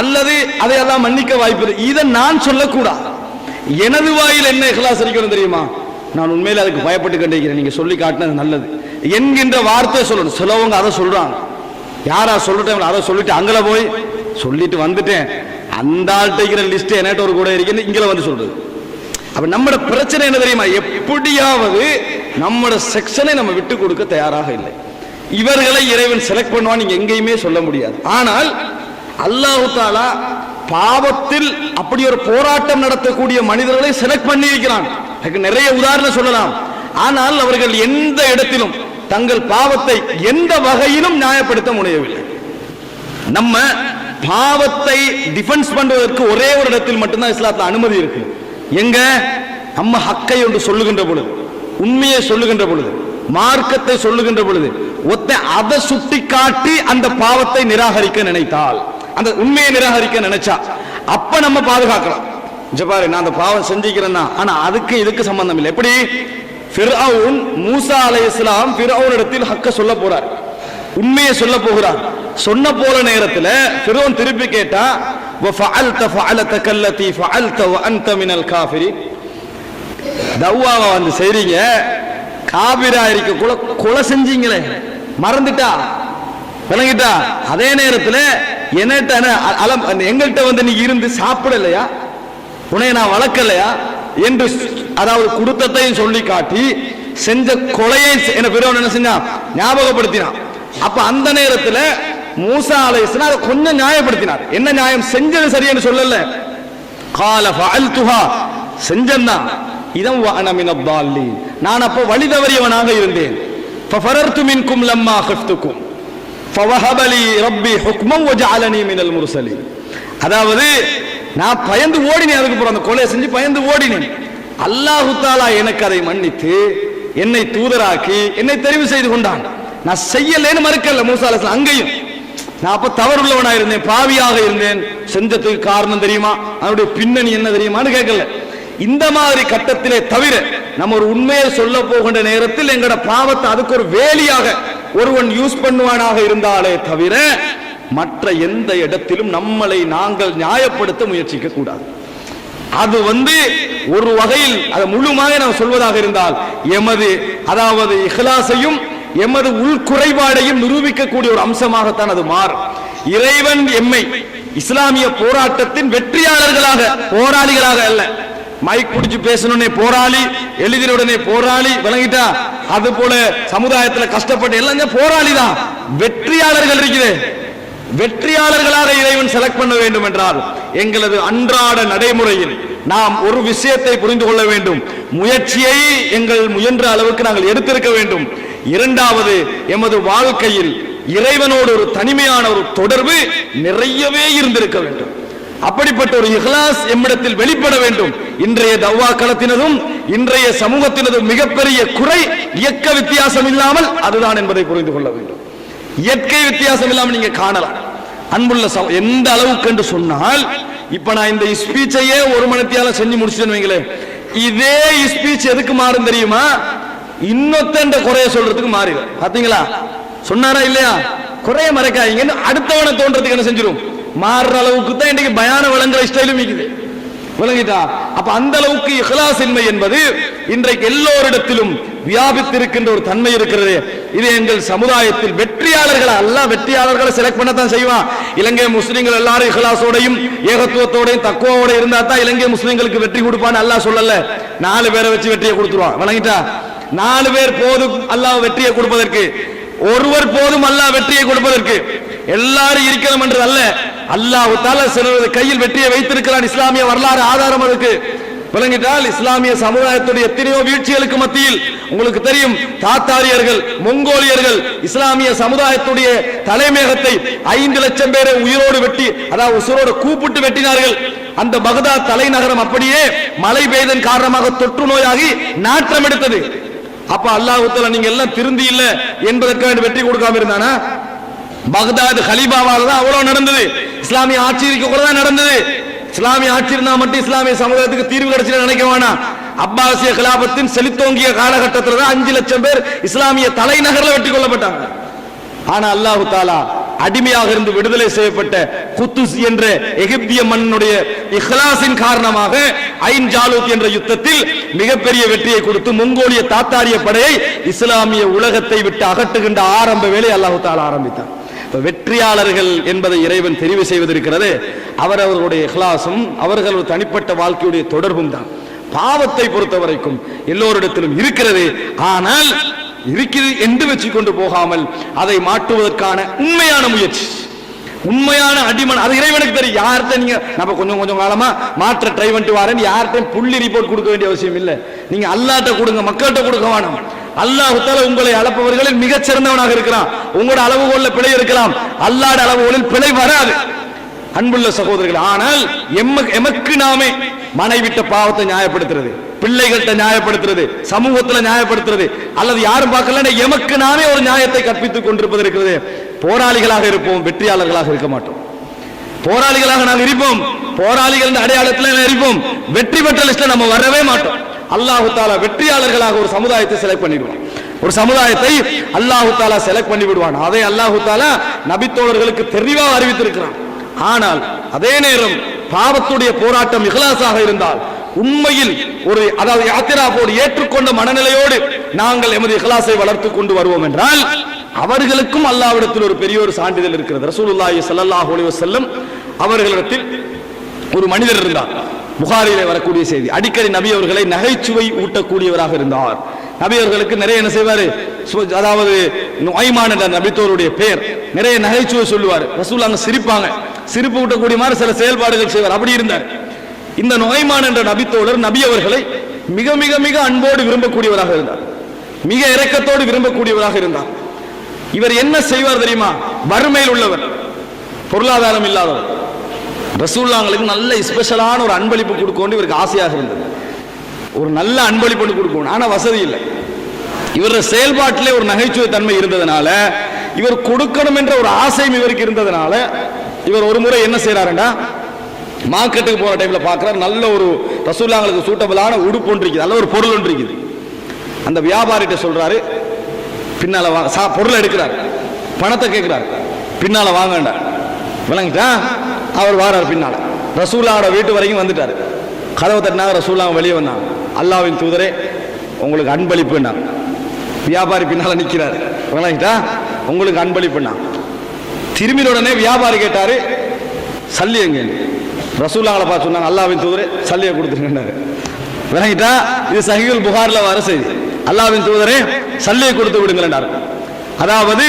அல்லது அதையெல்லாம் மன்னிக்க வாய்ப்பு. இதை நான் சொல்லக்கூடாது. எனது வாயில் என்ன இஹ்லாஸ் இருக்கணும் தெரியுமா, நான் உண்மையில அதுக்கு பயப்பட்டு கண்டிருக்கிறேன், நீங்க சொல்லி காட்டினது நல்லது என்கின்ற வார்த்தை சொல்லணும். சிலவங்க அதை சொல்றாங்க, யாரா சொல்லிட்டேன் அதை சொல்லிட்டு அங்கே போய் சொல்லிட்டு வந்துட்டேன், அந்த ஆள்கிட்ட லிஸ்ட் என்கிட்ட ஒரு கூட இருக்குன்னு இங்கே வந்து சொல்றது. அப்ப நம்மட பிரச்சனை என்ன தெரியுமா, எப்படியாவது நம்மட செக்ஷனை நம்ம விட்டு கொடுக்க தயாராக இல்லை. இவர்களை இறைவன் செலக்ட் பண்ணுவான் நீங்க எங்கேயுமே சொல்ல முடியாது. ஆனால் அல்லாஹ் தஆலா பாவத்தில் அப்படி ஒரு போராட்டம் நடத்தக்கூடிய மனிதர்களை செலக்ட் பண்ணி இருக்கிறான். நிறைய உதாரணம் சொல்லலாம். ஆனால் அவர்கள் எந்த இடத்திலும் தங்கள் பாவத்தை எந்த வகையிலும் நியாயப்படுத்த முடியவில்லை. நம்ம பாவத்தை டிஃபென்ஸ் பண்றதற்கு ஒரே ஒரு இடத்தில் மட்டும்தான் இஸ்லாத்துல அனுமதி இருக்கு. எங்க, நம்ம ஹக்கை ஒன்று சொல்லுகின்ற பொழுது, உண்மையை சொல்லுகின்ற பொழுது, மார்க்கத்தை சொல்லுகின்ற பொழுது, அதை சுட்டி காட்டி அந்த பாவத்தை நிராகரிக்க நினைத்தால், அந்த உண்மையை நிராகரிக்க நினைச்சா அப்ப நம்ம பாதுகாக்கலாம். பாரு, நான் அந்த பாவம் செஞ்சுக்கிறேன்னா, ஆனா அதுக்கு இதுக்கு சம்பந்தம் இல்லை. எப்படி ஃபிர்அவுன் மூசா அலைஹிஸ்ஸலாம் ஃபிர்அவுன் இடத்தில் ஹக்க சொல்ல போறார், உண்மையை சொல்ல போகிறார். சொன்ன போற நேரத்தில் ஃபிர்அவுன் திருப்பி கேட்டா, வஃஅல்த ஃபஅலதக அல்லதி ஃபஅல்த வஅன்த மினல் காஃபிரின், தவ்வாவை வந்து செய்றீங்க, காபிரா இருக்க கொலை செஞ்சீங்களே, மறந்துட்டா, விளங்கிட்டா. அதே நேரத்தில் எங்கள்கிட்ட வந்து நீ இருந்து சாப்பிடலையா, உன்னை நான் வளர்க்கலையா என்று, அதாவது குடுத்தத்தையும் சொல்லி காட்டி செஞ்ச கொலையை என்ன செஞ்சா ஞாபகப்படுத்தினான். அப்ப அந்த நேரத்தில் மூசா அலைஹிஸ்ஸலாம் அதை கொஞ்சம் நியாயப்படுத்தினார். என்ன நியாயம்? செஞ்சது சரியன்னு சொல்லல. கால ஃபஅல்துஹா, செஞ்சன்னா இதம் வஅன மினத் தால்லீன், நான் அப்ப வழி தவறியவனாக இருந்தேன். ஃபஃபரர்து மின்கும் லம்மா ஹஃப்துக்கும் ஃபவஹப லி ரப்பி ஹுக்மன் வஜஅலனி மினல் முர்சலீன். அதாவது நான் பயந்து ஓடினேன், அதுக்கு அப்புறம் அந்த கொலை செஞ்சு பயந்து ஓடினேன். அல்லாஹ் தஆலா எனக்கு அதை மன்னித்து என்னை தூதராக்கி என்னை தெரிவு செய்து கொண்டான். நான் செய்யலேன்னு மறுக்கல மூசா அலைஹிஸ்ஸலாம். அங்கேயும் நான் அப்ப தவறுள்ளவனா இருந்தேன், பாவியாக இருந்தேன். செஞ்சதுக்கு காரணம் தெரியுமா, அதனுடைய பின்னணி என்ன தெரியுமான்னு கேட்கல. இந்த மாதிரி கட்டத்திலே தவிர நம்ம ஒரு உண்மையை சொல்ல போகின்ற நேரத்தில் எங்கட பாவத்தை அதுக்கு ஒரு வேலியாக ஒருவன் யூஸ் பண்ணுவானாக இருந்தாலே தவிர மற்ற எந்த இடத்திலும் நம்மளை நாங்கள் நியாயப்படுத்த முயற்சிக்க கூடாது. அது ஒரு வகையில் அதை முழுமையாக நாம் சொல்வதாக இருந்தால் எமது அதாவது இஹ்லாஸையும் எமது உள்குறைபாடையும் நிரூபிக்கக்கூடிய ஒரு அம்சமாகத்தான் அது மாறும். இறைவன் எம்மை இஸ்லாமிய போராட்டத்தின் வெற்றியாளர்களாக, போராளிகளாக அல்ல. மைக் பிடிச்சு பேசணும்னே போராளி, எழுதினுடனே போராளி, விளங்கிட்டா? அது போல சமுதாயத்தில் கஷ்டப்பட்டு எல்லாம் போராளி தான். வெற்றியாளர்கள் இருக்குது. வெற்றியாளர்களாக இறைவன் செலக்ட் பண்ண வேண்டும் என்றால் எங்களது அன்றாட நடைமுறையில் நாம் ஒரு விஷயத்தை புரிந்து கொள்ள வேண்டும். முயற்சியை எங்கள் முயன்ற அளவுக்கு நாங்கள் எடுத்திருக்க வேண்டும். இரண்டாவது, எமது வாழ்க்கையில் இறைவனோடு ஒரு தனிமையான ஒரு தொடர்பு நிறையவே இருந்திருக்க வேண்டும். அப்படிப்பட்ட ஒரு இஹ்லாஸ் எம்மிடத்தில் வெளிப்பட வேண்டும். இன்றைய தவ்வா களத்தினதும் இன்றைய சமூகத்தினதும் மிகப்பெரிய குறை இயக்க வித்தியாசம் இல்லாமல் அதுதான் என்பதை புரிந்து கொள்ள வேண்டும். இயற்கை வித்தியாசம் இல்லாமல் நீங்க காணலாம். அன்புள்ள எந்த அளவுக்கு என்று சொன்னால், இப்ப நான் இந்த ஸ்பீச்சையே ஒரு மணித்தியால செஞ்சு முடிச்சுன்னு வைங்களேன், இதே ஸ்பீச் எதுக்கு மாறும் தெரியுமா? இன்னொத்த குறைய சொல்றதுக்கு மாறிடும். பாத்தீங்களா? சொன்னாரா இல்லையா? குறைய மறைக்காதீங்கன்னு அடுத்தவனை தோன்றதுக்கு என்ன செஞ்சிடும்? மாறுற அளவுக்கு தான் இன்னைக்கு பயான விளங்குற ஸ்டைலும் இருக்குது. விளங்கிட்டா? அப்ப அந்த அளவுக்கு இஹ்லாஸ் இன்மை என்பது இன்றைக்கு எல்லோரிடத்திலும் வியாபித்திருக்கின்ற ஒரு தன்மை இருக்கிறது. இது எங்கள் சமுதாயத்தில் வெற்றியாளர்களை அல்லாஹ் வெற்றியாளர்களை செலக்ட் பண்ணத்தான் செய்வான். இலங்கை முஸ்லிம்கள் எல்லாரும் இஹ்லாஸோடையும் ஏகத்துவத்தோடையும் தக்குவாவோட இருந்தா தான் இலங்கை முஸ்லிம்களுக்கு வெற்றி கொடுப்பான்னு அல்லாஹ் சொல்லல. 4 பேரை வச்சு வெற்றியை கொடுத்துருவான். விளங்கிட்டா? 4 பேர் போதும் அல்லாஹ் வெற்றியை கொடுப்பதற்கு, ஒருவர் போதும் அல்லாஹ் வெற்றியை கொடுப்பதற்கு. எல்லாரும் இருக்கணும் என்று அல்ல, அல்லாஹ் தஆலா சிலரது கையில் வெற்றியை வைத்திருக்கிறான். இஸ்லாமிய வரலாறு ஆதாரம் அதுக்கு. விளங்கிட்டால் இஸ்லாமிய சமுதாயத்துடைய எத்தனையோ வீழ்ச்சிகளுக்கு மத்தியில் உங்களுக்கு தெரியும், தாத்தாரியர்கள், மொங்கோலியர்கள் இஸ்லாமிய சமுதாயத்துடைய தலைமையகத்தை 5 லட்சம் பேரை உயிரோடு வெட்டி, அதாவது உசுரோடு கூப்பிட்டு வெட்டினார்கள். அந்த பகதாத் தலைநகரம் அப்படியே மழை பெய்தன் காரணமாக தொற்று நோயாகி நாற்றம் எடுத்தது. அப்ப அல்லாஹ் தஆலா நீங்க எல்லாம் திருந்தி இல்ல என்பதற்காக வெற்றி கொடுக்காம இருந்தானா? பகதாத் ஹலீஃபாவால தான் அவ்வளவு நடந்தது. இஸ்லாமிய ஆட்சி இருக்க கூட தான் நடந்தது. இஸ்லாமிய ஆட்சி இருந்தா மட்டும் இஸ்லாமிய சமுதாயத்துக்கு தீர்வு கிடைச்சு நினைக்க வேணாம். அப்பாசிய கிலாபத்தின் செழித்தோங்கிய காலகட்டத்தில் தான் 5 லட்சம் பேர் இஸ்லாமிய தலைநகர்ல வெட்டி கொள்ளப்பட்டாங்க. ஆனா அல்லாஹ் தஆலா அடிமையாக இருந்து விடுதலை செய்யப்பட்ட குத்துஸ் என்ற எகிப்திய மன்னனுடைய இஹ்லாஸின் காரணமாக ஐன் ஜாலூத் என்ற யுத்தத்தில் மிகப்பெரிய வெற்றியை கொடுத்து மங்கோலிய தாத்தாரிய படையை இஸ்லாமிய உலகத்தை விட்டு அகற்றுகின்ற ஆரம்ப வேலை அல்லாஹ் தஆலா ஆரம்பித்தார். வெற்றியாளர்கள் என்பதை இறைவன் தெரிவு செய்வதற்கிறது அவரவர்களுடைய இஹ்லாஸும் அவர்கள் தனிப்பட்ட வாழ்க்கையுடைய தொடர்பும் தான். பாவத்தை பொறுத்த வரைக்கும் எல்லோரிடத்திலும் இருக்கிறது. ஆனால் இருக்கிறது என்று வச்சு கொண்டு போகாமல் அதை மாற்றுவதற்கான உண்மையான முயற்சி, உண்மையான அடிமன், அது இறைவனுக்கு தெரியும். யார்கிட்ட நீங்க நம்ம கொஞ்சம் கொஞ்சம் காலமா மாற்ற ட்ரை பண்ணிட்டு வரேன், யார்கிட்டையும் புள்ளி ரிப்போர்ட் கொடுக்க வேண்டிய அவசியம் இல்லை. நீங்க அல்லாஹ்ட்ட கொடுங்க, மக்கள்கிட்ட கொடுக்க வேணாம். அல்லாஹ் தஆலா உங்களை அளப்பவர்களில் மிகச் சிறந்தவனாக இருக்கிறான். உங்களோட அளவுகோல்ல பிழை இருக்கலாம், அல்லாஹ்வுடைய அளவுகோலில் பிழை வராது. அன்புள்ள சகோதரர்கள், ஆனால் எமக்கு நாமே மனைவிட்ட பாவத்தை நியாயப்படுத்துறது, பிள்ளைகள்கிட்ட நியாயப்படுத்துறது, சமூகத்துல நியாயப்படுத்துறது, அல்லது யாரும் பார்க்கல எமக்கு நாமே ஒரு நியாயத்தை கற்பித்துக் கொண்டிருப்பது இருக்கிறது. போராளிகளாக இருப்போம், வெற்றியாளர்களாக இருக்க மாட்டோம். போராளிகளாக நாங்கள் இருப்போம், போராளிகள் அடையாளத்தில் இருப்போம், வெற்றி பெற்ற லிஸ்ட்ல நம்ம வரவே மாட்டோம். அல்லாஹ் தஆலா வெற்றியாளர்களாக ஒரு சமுதாயத்தை செலக்ட் பண்ணிடுவான். ஒரு சமுதாயத்தை அல்லாஹ் தஆலா செலக்ட் பண்ணி விடுவான். அதை அல்லாஹ் தஆலா நபித்தோழர்களுக்கு தெளிவாக அறிவித்திருக்கிறான். ஆனால் அதே நேரம் பாவத்துடைய போராட்டம் இஹ்லாஸாக இருந்தால், உண்மையில் ஒரு அதாவது யாத்திராவோடு ஏற்றுக்கொண்ட மனநிலையோடு நாங்கள் எமது இஹ்லாஸை வளர்த்துக் கொண்டு வருவோம் என்றால் அவர்களுக்கும் அல்லாஹ்விடத்தில் ஒரு பெரிய ஒரு சான்றிதழ் இருக்கிறது. ரசூலுல்லாஹி ஸல்லல்லாஹு அலைஹி வஸல்லம் அவர்களிடத்தில் ஒரு மனிதர் இருந்தார். புகாரிலே வரக்கூடிய செய்தி. அடிக்கடி நபி அவர்களை நகைச்சுவை ஊட்டக்கூடியவராக இருந்தார். நபி அவர்களுக்கு நிறைய என்ன செய்வாரு, அதாவது நுஐமான் என்ற நபித்தோருடைய பெயர். நிறைய நகைச்சுவை சொல்லுவார். ரசூலுல்லாஹ் சிரிப்பாங்க, சிரிப்பு ஊட்டக்கூடிய மாதிரி சில செயல்பாடுகள் செய்வார். அப்படி இருந்தார். இந்த நுகைமான் என்ற நபித்தோழர் நபி அவர்களை மிக மிக மிக அன்போடு விரும்பக்கூடியவராக இருந்தார், மிக இரக்கத்தோடு விரும்பக்கூடியவராக இருந்தார். இவர் என்ன செய்வார் தெரியுமா? வறுமையில் உள்ளவர், பொருளாதாரம் இல்லாதவர். ரசூலுல்லாஹ்வுக்கு நல்ல ஸ்பெஷலான ஒரு அன்பளிப்பு கொடுக்கணும் இவருக்கு ஆசையாக இருந்தது. ஒரு நல்ல அன்பளிப்பு கொடுக்கணும், ஆனா வசதி இல்லை. இவருடைய செயல்பாட்டிலே ஒரு நகைச்சுவை தன்மை இருந்ததுனால, இவர் கொடுக்கணும் என்ற ஒரு ஆசையும் இவருக்கு இருந்ததுனால, இவர் ஒரு முறை என்ன செய்யறாருன்னா, மார்க்கெட்டுக்கு போற டைம்ல பார்க்கிறார், நல்ல ஒரு ரசூலுல்லாஹ்வுக்கு சூட்டபிளான உடுப்பு ஒன்று இருக்குது, நல்ல ஒரு பொருள் ஒன்று இருக்குது. அந்த வியாபாரிகிட்ட சொல்றாரு, பின்னால பொருளை எடுக்கிறார், பணத்தை கேட்கிறார், பின்னால வாங்கண்டா. விளங்கிட்டா? அவர் வாரார் பின்னால. ரசூலுல்லாஹோட வீட்டு வரைக்கும் வந்துட்டார். கதவை தட்டினாங்க, ரசூலுல்லாஹ் வெளியே வந்தாங்க. அல்லாஹ்வின் தூதரே, உங்களுக்கு அன்பளிப்புன்னா. வியாபாரி பின்னால நிற்கிறார். விளங்கிட்டா? உங்களுக்கு அன்பளிப்புன்னா. திரும்பின உடனே வியாபாரி கேட்டாரு, சல்லி எங்க? ரசூலுல்லாஹ்வை பார்த்து சொன்னாங்க, அல்லாஹ்வின் தூதரே சல்லியை கொடுத்துருங்கன்னாரு. விளங்கிட்டா? இது சஹீஹுல் புகாரில வர செய்தி. அல்லாஹ்வின் தூதரே சல்லியை கொடுத்து விடுங்கன்னாரு. அதாவது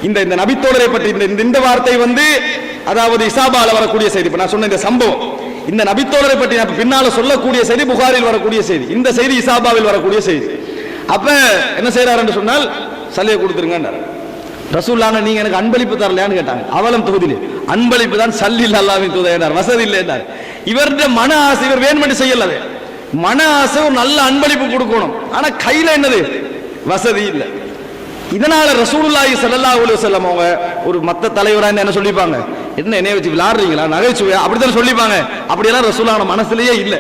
இந்த இந்த நபித்தோழரை பற்றி இந்த வார்த்தை அதாவது இசாபால வரக்கூடிய செய்தி. இப்ப நான் சொன்ன இந்த சம்பவம், இந்த நபித்தோழரை பற்றி பின்னால சொல்லக்கூடிய செய்தி புகாரில் வரக்கூடிய செய்தி, இந்த செய்தி இசாபாவில் வரக்கூடிய செய்தி. அப்ப என்ன செய்யறாரு என்று சொன்னால், சல்லியை கொடுத்துருங்கன்னாரு. ரசூலுல்லாஹ், நீங்க எனக்கு அன்பளிப்பு தரலையான்னு கேட்டாங்க. அவலம் தொகுதியிலே அன்பளிப்பு தான் சல்லி இல்ல அல்லாஹ்வின் தூதர், வசதி இல்லை என்றார். இவருடைய மன ஆசை, இவர் வேணுமென்று செய்யல, மன ஆசை ஒரு நல்ல அன்பளிப்பு கொடுக்கணும், ஆனா கையில என்னது? வசதி இல்லை. இதனால ரசூலுல்லாஹி ஸல்லல்லாஹு அலைஹி வஸல்லம் அவங்க ஒரு மத்த தலைவரா என்ன சொல்லிப்பாங்க, என்ன என்னைய வச்சு விளையாடுறீங்களா, நகைச்சுவையா, அப்படித்தான் சொல்லிப்பாங்க. அப்படியெல்லாம் ரசூலுல்லாஹ் மனசுலயே இல்லை.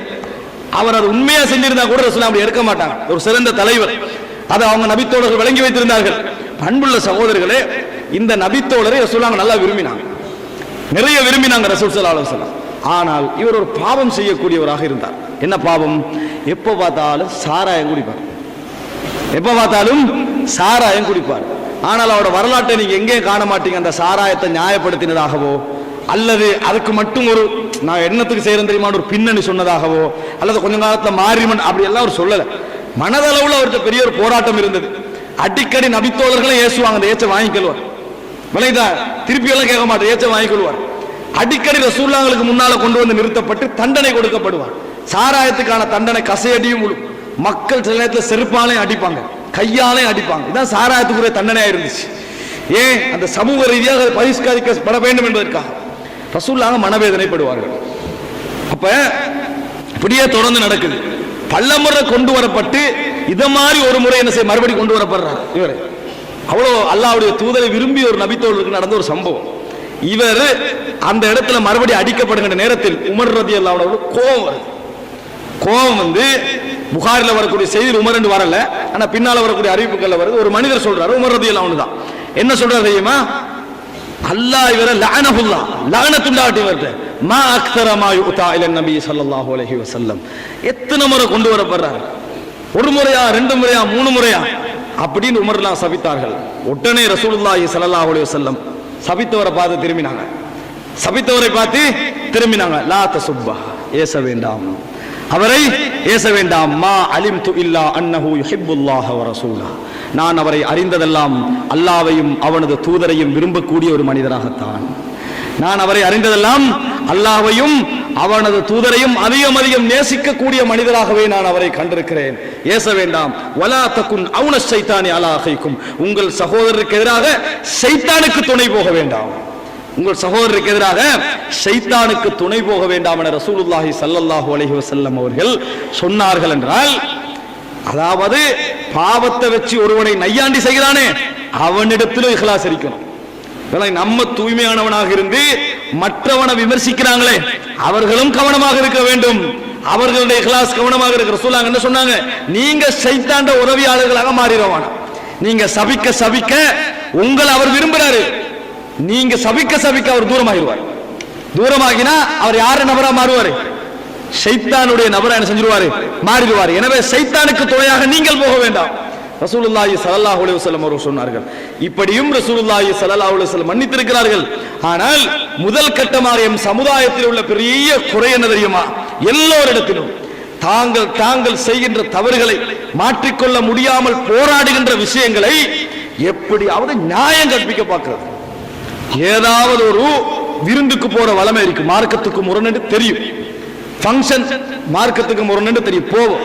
அவர் அது உண்மையா செஞ்சிருந்தா கூட ரசூலுல்லாஹ் அப்படி எடுக்க மாட்டாங்க. ஒரு சிறந்த தலைவர், அதை அவங்க நபித்தோழர்கள் விளங்கி வைத்திருந்தார்கள். அன்புள்ள சகோதரர்களே, இந்த நபித்தோழரை ரசூலுல்லாஹ் நல்லா விரும்பினாங்க, நிறைய விரும்பினாங்க ரசூல் ஸல்லல்லாஹு அலைஹி வஸல்லம். ஆனால் இவர் ஒரு பாவம் செய்யக்கூடியவராக இருந்தார். என்ன பாவம்? எப்ப பார்த்தாலும் சாராயம் குடிப்பார், எப்ப பார்த்தாலும் சாராயம் குடிப்பார். ஆனால் அவரோட வரலாற்றை நீங்க எங்கே காண மாட்டீங்க, அந்த சாராயத்தை நியாயப்படுத்தினதாகவோ அல்லது அதுக்கு மட்டும் ஒரு நான் என்னத்துக்கு செய்யறேன் தெரியுமா ஒரு பின்னணி சொன்னதாகவோ அல்லது கொஞ்ச காலத்துல மாறிமன் அப்படி எல்லாம் அவர் சொல்லல. மனதளவுல அவர்கிட்ட பெரிய ஒரு போராட்டம் இருந்தது. அடிக்கடி நபித்தோழர்களை ஏசுவாங்க, அந்த ஏச்ச வாங்கிக்கொள்வார். விளைதா திருப்பி எல்லாம் கேட்க மாட்டார், ஏச்ச வாங்கிக்கொள்வார். அடிக்கடி ரசூலுல்லாஹ்வுக்கு முன்னால கொண்டு வந்து நிறுத்தப்பட்டு தண்டனை கொடுக்கப்படுவார். சாராயத்துக்கான தண்டனை கசையடியும் விழும். மக்கள் சில நேரத்தில் செருப்பாலையும் அடிப்பாங்க, கையாலையும் அடிப்பாங்க. இதான் சாராயத்துக்குரிய தண்டனையா இருந்துச்சு. ஏன்? அந்த சமூக ரீதியாக பரிஷ்கரிக்கப்பட வேண்டும் என்பதற்காக ரசூலுல்லாஹ் மனவேதனைப்படுவார்கள். அப்ப இப்படியே தொடர்ந்து நடக்குது. பல்லமுறை கொண்டு வரப்பட்டு இத மாதிரி ஒரு முறை என்ன செய்ய மறுபடி கொண்டு வரப்படுறார். இவர் அவ்வளோ அல்லாஹ்வுடைய தூதரை விரும்பி ஒரு நபித்தோழருக்கு நடந்த ஒரு சம்பவம். இவர் அந்த இடத்துல மறுபடி அடிக்கப்படுகின்ற நேரத்தில் உமர் ரலியல்லாஹு அன்ஹு கோபம் வருது. கோபம் புகாரில வரக்கூடிய செய்தி உமர் என்று வரல, ஆனா பின்னால வரக்கூடிய அறிவிப்புகள்ல வருது. ஒரு மனிதர் சொல்றாரு, உமர் ரலியல்லாஹு அன்ஹு தான். என்ன சொல்றாரு தெரியுமா? அல்லாஹ் இவரை லஅனஹுல்லாஹ், லஅனத்துண்டாட்டி வருது. மா அக்ஸர மா யுதா இல நபி ஸல்லல்லாஹு அலைஹி வஸல்லம். எத்தனை முறை கொண்டு வரப்படுறாரு? ஒரு முறையா, ரெண்டு முறையா, மூணு முறையா அப்படின்னு உமர்லாம் சபித்தார்கள். உடனே ரசூலுல்லாஹி ஸல்லல்லாஹு அலைஹி வஸல்லம் சபித்தவரை பார்த்து திரும்பினாங்க, சபித்தவரை பார்த்து திரும்பினாங்க. லா தசுப்பா, ஏச வேண்டாம், அவரை ஏச வேண்டாம். மா அலிம்து இல்லா அன்னஹு யுஹிப்புல்லாஹ வ ரசூலஹு, நான் அவரை அறிந்ததெல்லாம் அல்லாஹ்வையும் அவனது தூதரையும் விரும்பக்கூடிய ஒரு மனிதராகத்தான். நான் அவரை அறிந்ததெல்லாம் அல்லாஹ்வையும் அவனது தூதரையும் அதிகம் அதிகம் நேசிக்கக்கூடிய மனிதராகவே நான் அவரை கண்டிருக்கிறேன். ஏச வேண்டாம். வலா தகுன் அவுன ஷைத்தானி அலா அஹீக்கும், உங்கள் சகோதரருக்கு எதிராக ஷைத்தானுக்கு துணை போக வேண்டாம். உங்கள் சகோதரருக்கு எதிராக ஷைத்தானுக்கு துணை போக வேண்டாம் என ரசூலுல்லாஹி ஸல்லல்லாஹு அலைஹி வஸல்லம் அவர்கள் சொன்னார்கள். என்றால் அதாவது பாவத்தை வச்சு ஒருவனை நையாண்டி செய்கிறானே அவனிடத்திலும் இஹ்லாஸ் இருக்கணும். நம்ம தூய்மையானவனாக இருந்து மற்றவனை விமர்சிக்கிறாங்களே அவர்களும் கவனமாக இருக்க வேண்டும். அவர்களுடைய இஹ்லாஸ் கவனமாக இருக்க. ரசூலுல்லாஹ் என்ன சொன்னாங்க? நீங்க ஷைத்தான்ட உதவியாளர்களாக மாறிடுவானா. நீங்க சபிக்க சபிக்க உங்களை அவர் விரும்புறாரு, நீங்க சபிக்க சபிக்க அவர் தூரமாகிடுவார். தூரமாகினா அவர் யாரு நபரா மாறுவாரு? ஷைத்தானுடைய நபரா என்ன செஞ்சிருவாரு? மாறிடுவார். எனவே ஷைத்தானுக்கு துணையாக நீங்கள் போக வேண்டாம். ரசூலுல்லாஹி ஸல்லல்லாஹு அலைஹி வஸல்லம் அவர்கள் சொன்னார்கள். இப்படியும் ரசூலுல்லாஹி ஸல்லல்லாஹு அலைஹி வஸல்லம் மன்னித்திருக்கிறார்கள். ஆனால் முதல் கட்டமாக எம் சமுதாயத்தில் உள்ள பெரிய குறை என்ன தெரியுமா? எல்லோரிடத்திலும் தாங்கள் செய்கின்ற தவறுகளை மாற்றிக்கொள்ள முடியாமல் போராடுகின்ற விஷயங்களை எப்படியாவது நியாயம் கற்பிக்க பார்க்கிறது. ஏதாவது ஒரு விருந்துக்கு போற வளமை இருக்கு, மார்க்கத்துக்கு முரணு தெரியும், ஃபங்க்ஷன் மார்க்கத்துக்கு முரணு தெரியும், போவோம்.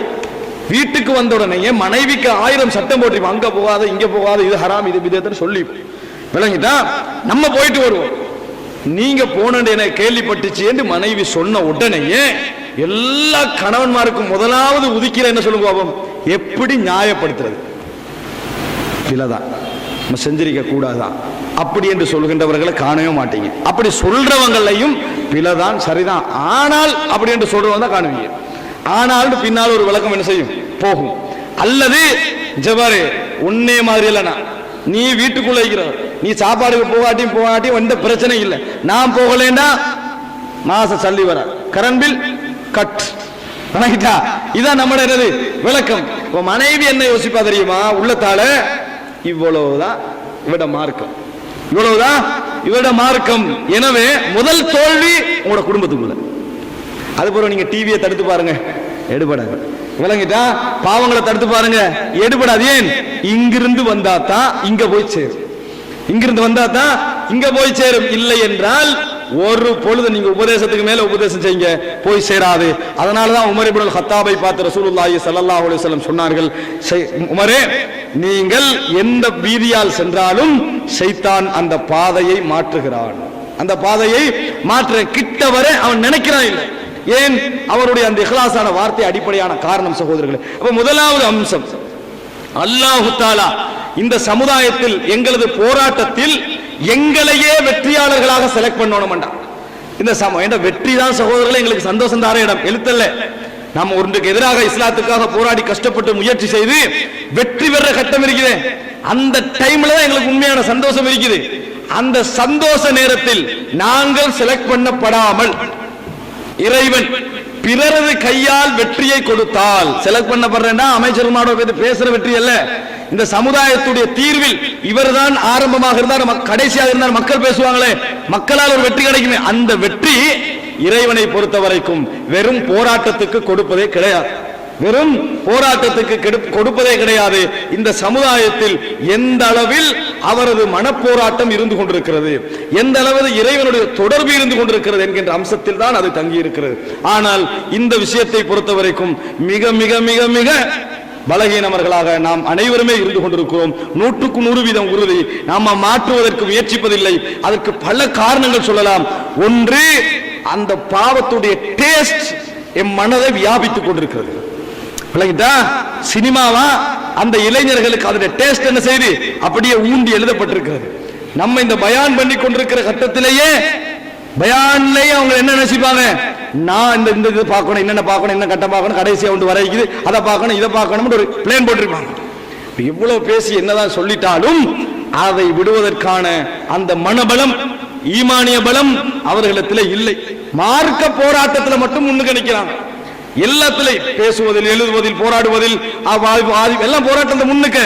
வீட்டுக்கு வந்த உடனே மனைவிக்கு 1000 சட்டம் போட்டு அங்க போகாத இங்க போகாத, இது ஹராம் இது பிதத்துன்னு சொல்லி விளங்கிட்டா நம்ம போயிட்டு வருவோம். நீங்க போன எனக்கு கேள்விப்பட்டுச்சு என்று மனைவி சொன்ன உடனேயே எல்லா கணவன்மாருக்கும் முதலாவது உதிக்கிற என்ன சொல்லுங்க பாபம், எப்படி நியாயப்படுத்துறது, இல்லதான் நம்ம செஞ்சிருக்க கூடாதான் அப்படி என்று சொல்கின்றவர்களை காணவே மாட்டீங்க. அப்படி சொல்றவங்களையும் பிழைதான் சரிதான் ஆனால் அப்படி என்று சொல்றவங்க தான் காணுவீங்க. ஆனால் பின்னால் ஒரு விளக்கம் என்ன செய்யும் போகும். அல்லது ஜவாரே உன்னே மாதிரி இல்லைனா நீ வீட்டுக்குள்ள இருக்கிற, நீ சாப்பாடுக்கு போகாட்டியும் எந்த பிரச்சனை இல்லை, நான் போகலேண்டா மாச சல்லி வர கரண்ட் பில் கட். இதான் நம்மட விளக்கம். மனைவி என்ன யோசிப்பா தெரியுமா, உள்ளத்தால இவ்வளவுதான் இவட மார்க்கம், இவ்வளவுதான் இவட மார்க்கம். எனவே முதல் தோல்வி உங்களோட குடும்பத்துக்குள்ள. அதுபோல நீங்க டிவியை தடுத்து பாருங்க, எடுபடாது. விளங்கிட்டா பாவங்களை தடுத்து பாருங்க, எடுபடாது. ஏன், இங்கிருந்து வந்தா தான் இங்க போய் சேரும், இங்கிருந்து வந்தா தான் இங்க போய் சேரும். இல்லை என்றால் ஒரு பொழுது நீங்க உபதேசத்துக்கு மேல உபதேசம் செய்யுங்க, போய் சேராது. அதனாலதான் உமர் இப்னுல் கத்தாபை பார்த்து ரசூலுல்லாஹி ஸல்லல்லாஹு அலைஹி வஸல்லம் சொன்னார்கள், உமரே நீங்கள் எந்த வீதியால் சென்றாலும் ஷைத்தான் அந்த பாதையை மாற்றுகிறான், அந்த பாதையை மாற்ற கிட்டவரை அவன் நினைக்கிறான் இல்லை. ஏன், அவருடைய அந்த இஹ்லாஸான வார்த்தை அடிப்படையான காரணம் சகோதரர்களே. அப்ப முதலாவது அம்சம், அல்லாஹ் தஆலா இந்த சமுதாயத்தில் எங்களது போராட்டத்தில் எங்களையே வெற்றியாளர்களாக செலக்ட் பண்ணணும்டா. இந்த வெற்றி தான் சகோதரர்களே எங்களுக்கு சந்தோஷம் தார இடம், எழுத்தல்ல. நாம் ஒன்றுக்கு எதிராக இஸ்லாத்துக்காக போராடி கஷ்டப்பட்டு முயற்சி செய்து வெற்றி பெற கட்டம் இருக்குது, அந்த டைம்ல தான் எங்களுக்கு உண்மையான சந்தோஷம் இருக்குது. அந்த சந்தோஷ நேரத்தில் நாங்கள் செலக்ட் பண்ணப்படாமல் இறைவன் பிறரது கையால் வெற்றியை கொடுத்தால், செலக்ட் பண்ணப்படுறேன்னா அமைச்சர் பேசுற வெற்றி அல்ல, இந்த சமுதாயத்துடைய தீர்வில் இவர்தான் ஆரம்பமாக இருந்தார் கடைசியாக இருந்தார் மக்கள் பேசுவாங்களே, மக்களால் ஒரு வெற்றி கிடைக்குமே, அந்த வெற்றி இறைவனை பொறுத்த வரைக்கும் வெறும் போராட்டத்துக்கு கொடுப்பதே கிடையாது, வெறும் போராட்டத்துக்கு கொடுப்பதே கிடையாது. இந்த சமுதாயத்தில் எந்த அளவில் அவரது மனப்போராட்டம் இருந்து கொண்டிருக்கிறது, எந்த அளவு இறைவனுடைய தொடர்பு இருந்து கொண்டிருக்கிறது என்கின்ற அம்சத்தில் தான் அது தங்கி இருக்கிறது. ஆனால் இந்த விஷயத்தை பொறுத்த வரைக்கும் மிக மிக மிக மிக பலகீனவர்களாக நாம் அனைவருமே இருந்து கொண்டிருக்கிறோம். 100% உறுதி. நாம் மாற்றுவதற்கு முயற்சிப்பதில்லை. அதற்கு பல காரணங்கள் சொல்லலாம். ஒன்று, அந்த பாவத்துடைய டேஸ்ட் என் மனதை வியாபித்துக் கொண்டிருக்கிறது. சினிமாவா அந்த இளைஞர்களுக்கு அதோட டேஸ்ட் என்ன செய்து அப்படியே ஊண்டி எழுதப்பட்டிருக்கிறது. நம்ம இந்த பயான் பண்ணி கொண்டிருக்கிற கட்டத்திலேயே பயான்லயே அவங்க என்ன நினைச்சுப்பாங்க, நான் இந்த இது பார்க்கணும், என்னென்ன பார்க்கணும், என்ன கட்டம் பார்க்கணும், கடைசியா ஒன்று வரைக்குது, அதை பார்க்கணும் இதை பார்க்கணும் ஒரு பிளான் போட்டிருப்பாங்க. எவ்வளவு பேசி என்னதான் சொல்லிட்டாலும் அதை விடுவதற்கான அந்த மனபலம், ஈமானிய பலம் அவர்களிடத்தில் இல்லை. மார்க்க போராட்டத்தில் மட்டும் முன்னுக்கு நிற்கிறாங்க. எல்லாத்திலையும் பேசுவதில், எழுதுவதில், போராடுவதில் எல்லாம் போராட்டத்தை முன்னுக்கு.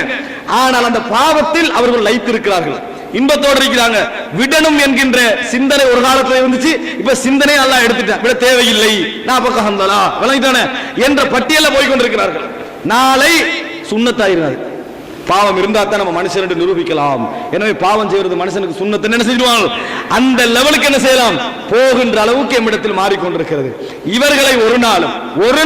ஆனால் அந்த பாவத்தில் அவர்கள் லைத்திருக்கிறார்கள், இன்பத்தோடு இருக்கிறாங்க. விடணும் என்கின்ற சிந்தனை ஒரு காலத்தில் இருந்துச்சு, இப்ப சிந்தனை எல்லாம் எடுத்துட்டேன், விட தேவையில்லை, நான் பக்கம் வந்தலா விளங்கிட்டானே என்ற பட்டியல போய் கொண்டிருக்கிறார்கள். நாளை சுண்ணத்தாயிருக்காது, பாவம் இருந்தா தான் நம்ம மனுஷன் நிரூபிக்கலாம். எனவே பாவம் செய்வது மனுஷனுக்கு சுண்ணத்தை என்ன செய்வாங்க, அந்த லெவலுக்கு என்ன செய்யலாம் போகின்ற அளவுக்கு எம்மிடத்தில் மாறிக்கொண்டிருக்கிறது. இவர்களை ஒரு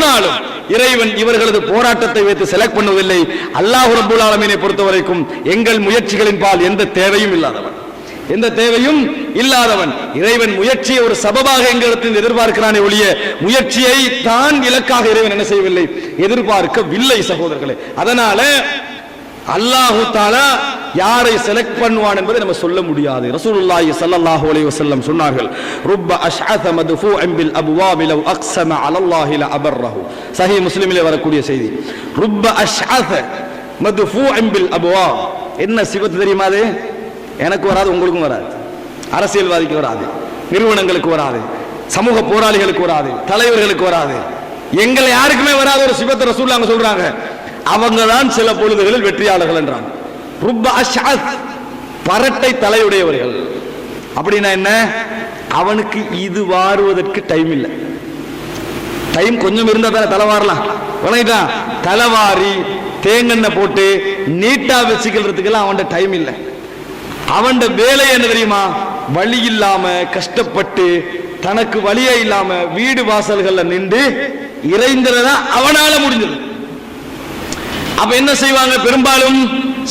நாளும் இறைவன் இவர்களது போராட்டத்தை வைத்து செலக்ட் பண்ணுவதில்லை. அல்லாஹ் ரப்பல் ஆலமீனை பொறுத்த வரைக்கும் எங்கள் முயற்சிகளின் பால் எந்த தேவையும் இல்லாதவன் இறைவன் முயற்சியை ஒரு சபபாக எங்களிடத்தில் எதிர்பார்க்கிறானே ஒழிய முயற்சியை தான் இலக்காக இறைவன் என்ன செய்யவில்லை, எதிர்பார்க்கவில்லை சகோதரர்களே. அதனால அல்லாஹு தஆலா யாரை செலக்ட் பண்ணுவான் என்பதை நம்ம சொல்ல முடியாது. ரசூலுல்லாஹி ஸல்லல்லாஹு அலைஹி வஸல்லம் சொன்னார்கள், ருப்ப அஷ்அத மத்ஃபூஅன் பில் அப்வாபி லவ் அக்ஸம அலல்லாஹி லஅபர்ரஹு. சஹீஹ் முஸ்லிமிலே வரக்கூடிய செய்தி. ருப்ப அஷ்அத மத்ஃபூஅன் பில் அப்வாப். என்ன சிவத்து தெரியுமா? அது எனக்கு வராது, உங்களுக்கும் வராது, அரசியல்வாதிக்கு வராது, நிறுவனங்களுக்கு வராது, சமூக போராளிகளுக்கு வராது, தலைவர்களுக்கு வராது, எங்களை யாருக்குமே வராத ஒரு சிவத்தை ரசூலுல்லாஹ் சொல்றாங்க. அவங்க தான் சில பொழுதுகளில் வெற்றியாளர்கள் என்றாங்க. ருப்ப அஷ்அத், பரட்டை தலையுடையவர்கள். அப்படின்னா என்ன, அவனுக்கு இது வாருவதற்கு டைம் இல்லை. டைம் கொஞ்சம் இருந்தா தானே தலைவாரலாம். தலைவாரி தேங்கெண்ணெய் போட்டு நீட்டா வச்சுக்கிறதுக்கெல்லாம் அவன் டைம் இல்லை. அவன் வேலை என்ன தெரியுமா, வழி இல்லாம கஷ்டப்பட்டு தனக்கு வழியே இல்லாம வீடு வாசல்கள்ல நின்று இறைந்ததா அவனால முடிஞ்சது. அப்ப என்ன செய்வாங்க? பெரும்பாலும்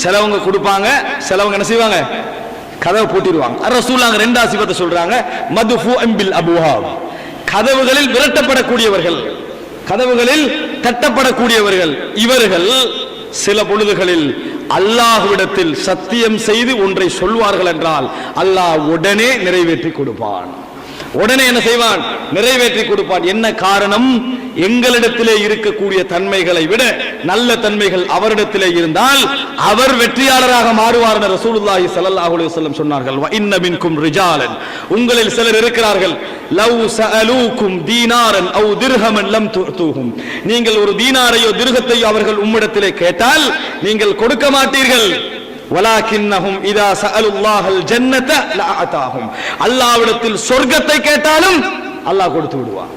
சிலவங்க கொடுப்பாங்க, சிலவங்க என்ன செய்வாங்க? கதவை பூட்டிடுவாங்க. ரசூலுல்லாஹ் இரண்டாவது சிபத்தை சொல்றாங்க, மதுஃபூஅன் பில் அபுவாப், கதவுகளில் விரட்டப்படக்கூடியவர்கள், கதவுகளில் தட்டப்படக்கூடியவர்கள். இவர்கள் சில பொழுதுகளில் அல்லாஹ்விடத்தில் சத்தியம் செய்து ஒன்றை சொல்வார்கள் என்றால் அல்லாஹ் உடனே நிறைவேற்றி கொடுப்பான். உடனே என்ன செய்வான்? நிறைவேற்றி கொடுப்பான். என்ன காரணம்? எங்களிடத்திலே இருக்கக்கூடிய தன்மைகளை விட நல்ல தன்மைகள் அவரிடத்திலே இருந்தால் அவர் வெற்றியாளராக மாறுவார் என ரசூலுல்லாஹி ஸல்லல்லாஹு அலைஹி வஸல்லம் சொன்னார்கள். வ இன்ன மின்கும் ரிஜாலன், உங்களில் சிலர் இருக்கிறார்கள், லவ் சஅலூகும் தீனாரன் அவ் திர்ஹமன் லம் துஅதூஹும், நீங்கள் ஒரு தீனாரையோ திர்ஹத்தையோ அவர்கள் உம்மிடத்திலே கேட்டால் நீங்கள் கொடுக்க மாட்டீர்கள். வலாகின்னஹும் இதா சஅலுல்லாஹல் ஜன்னத லஅதாஹும், அல்லாஹ்விடத்தில் சொர்க்கத்தை கேட்டாலும் அல்லாஹ் கொடுத்து விடுவான்.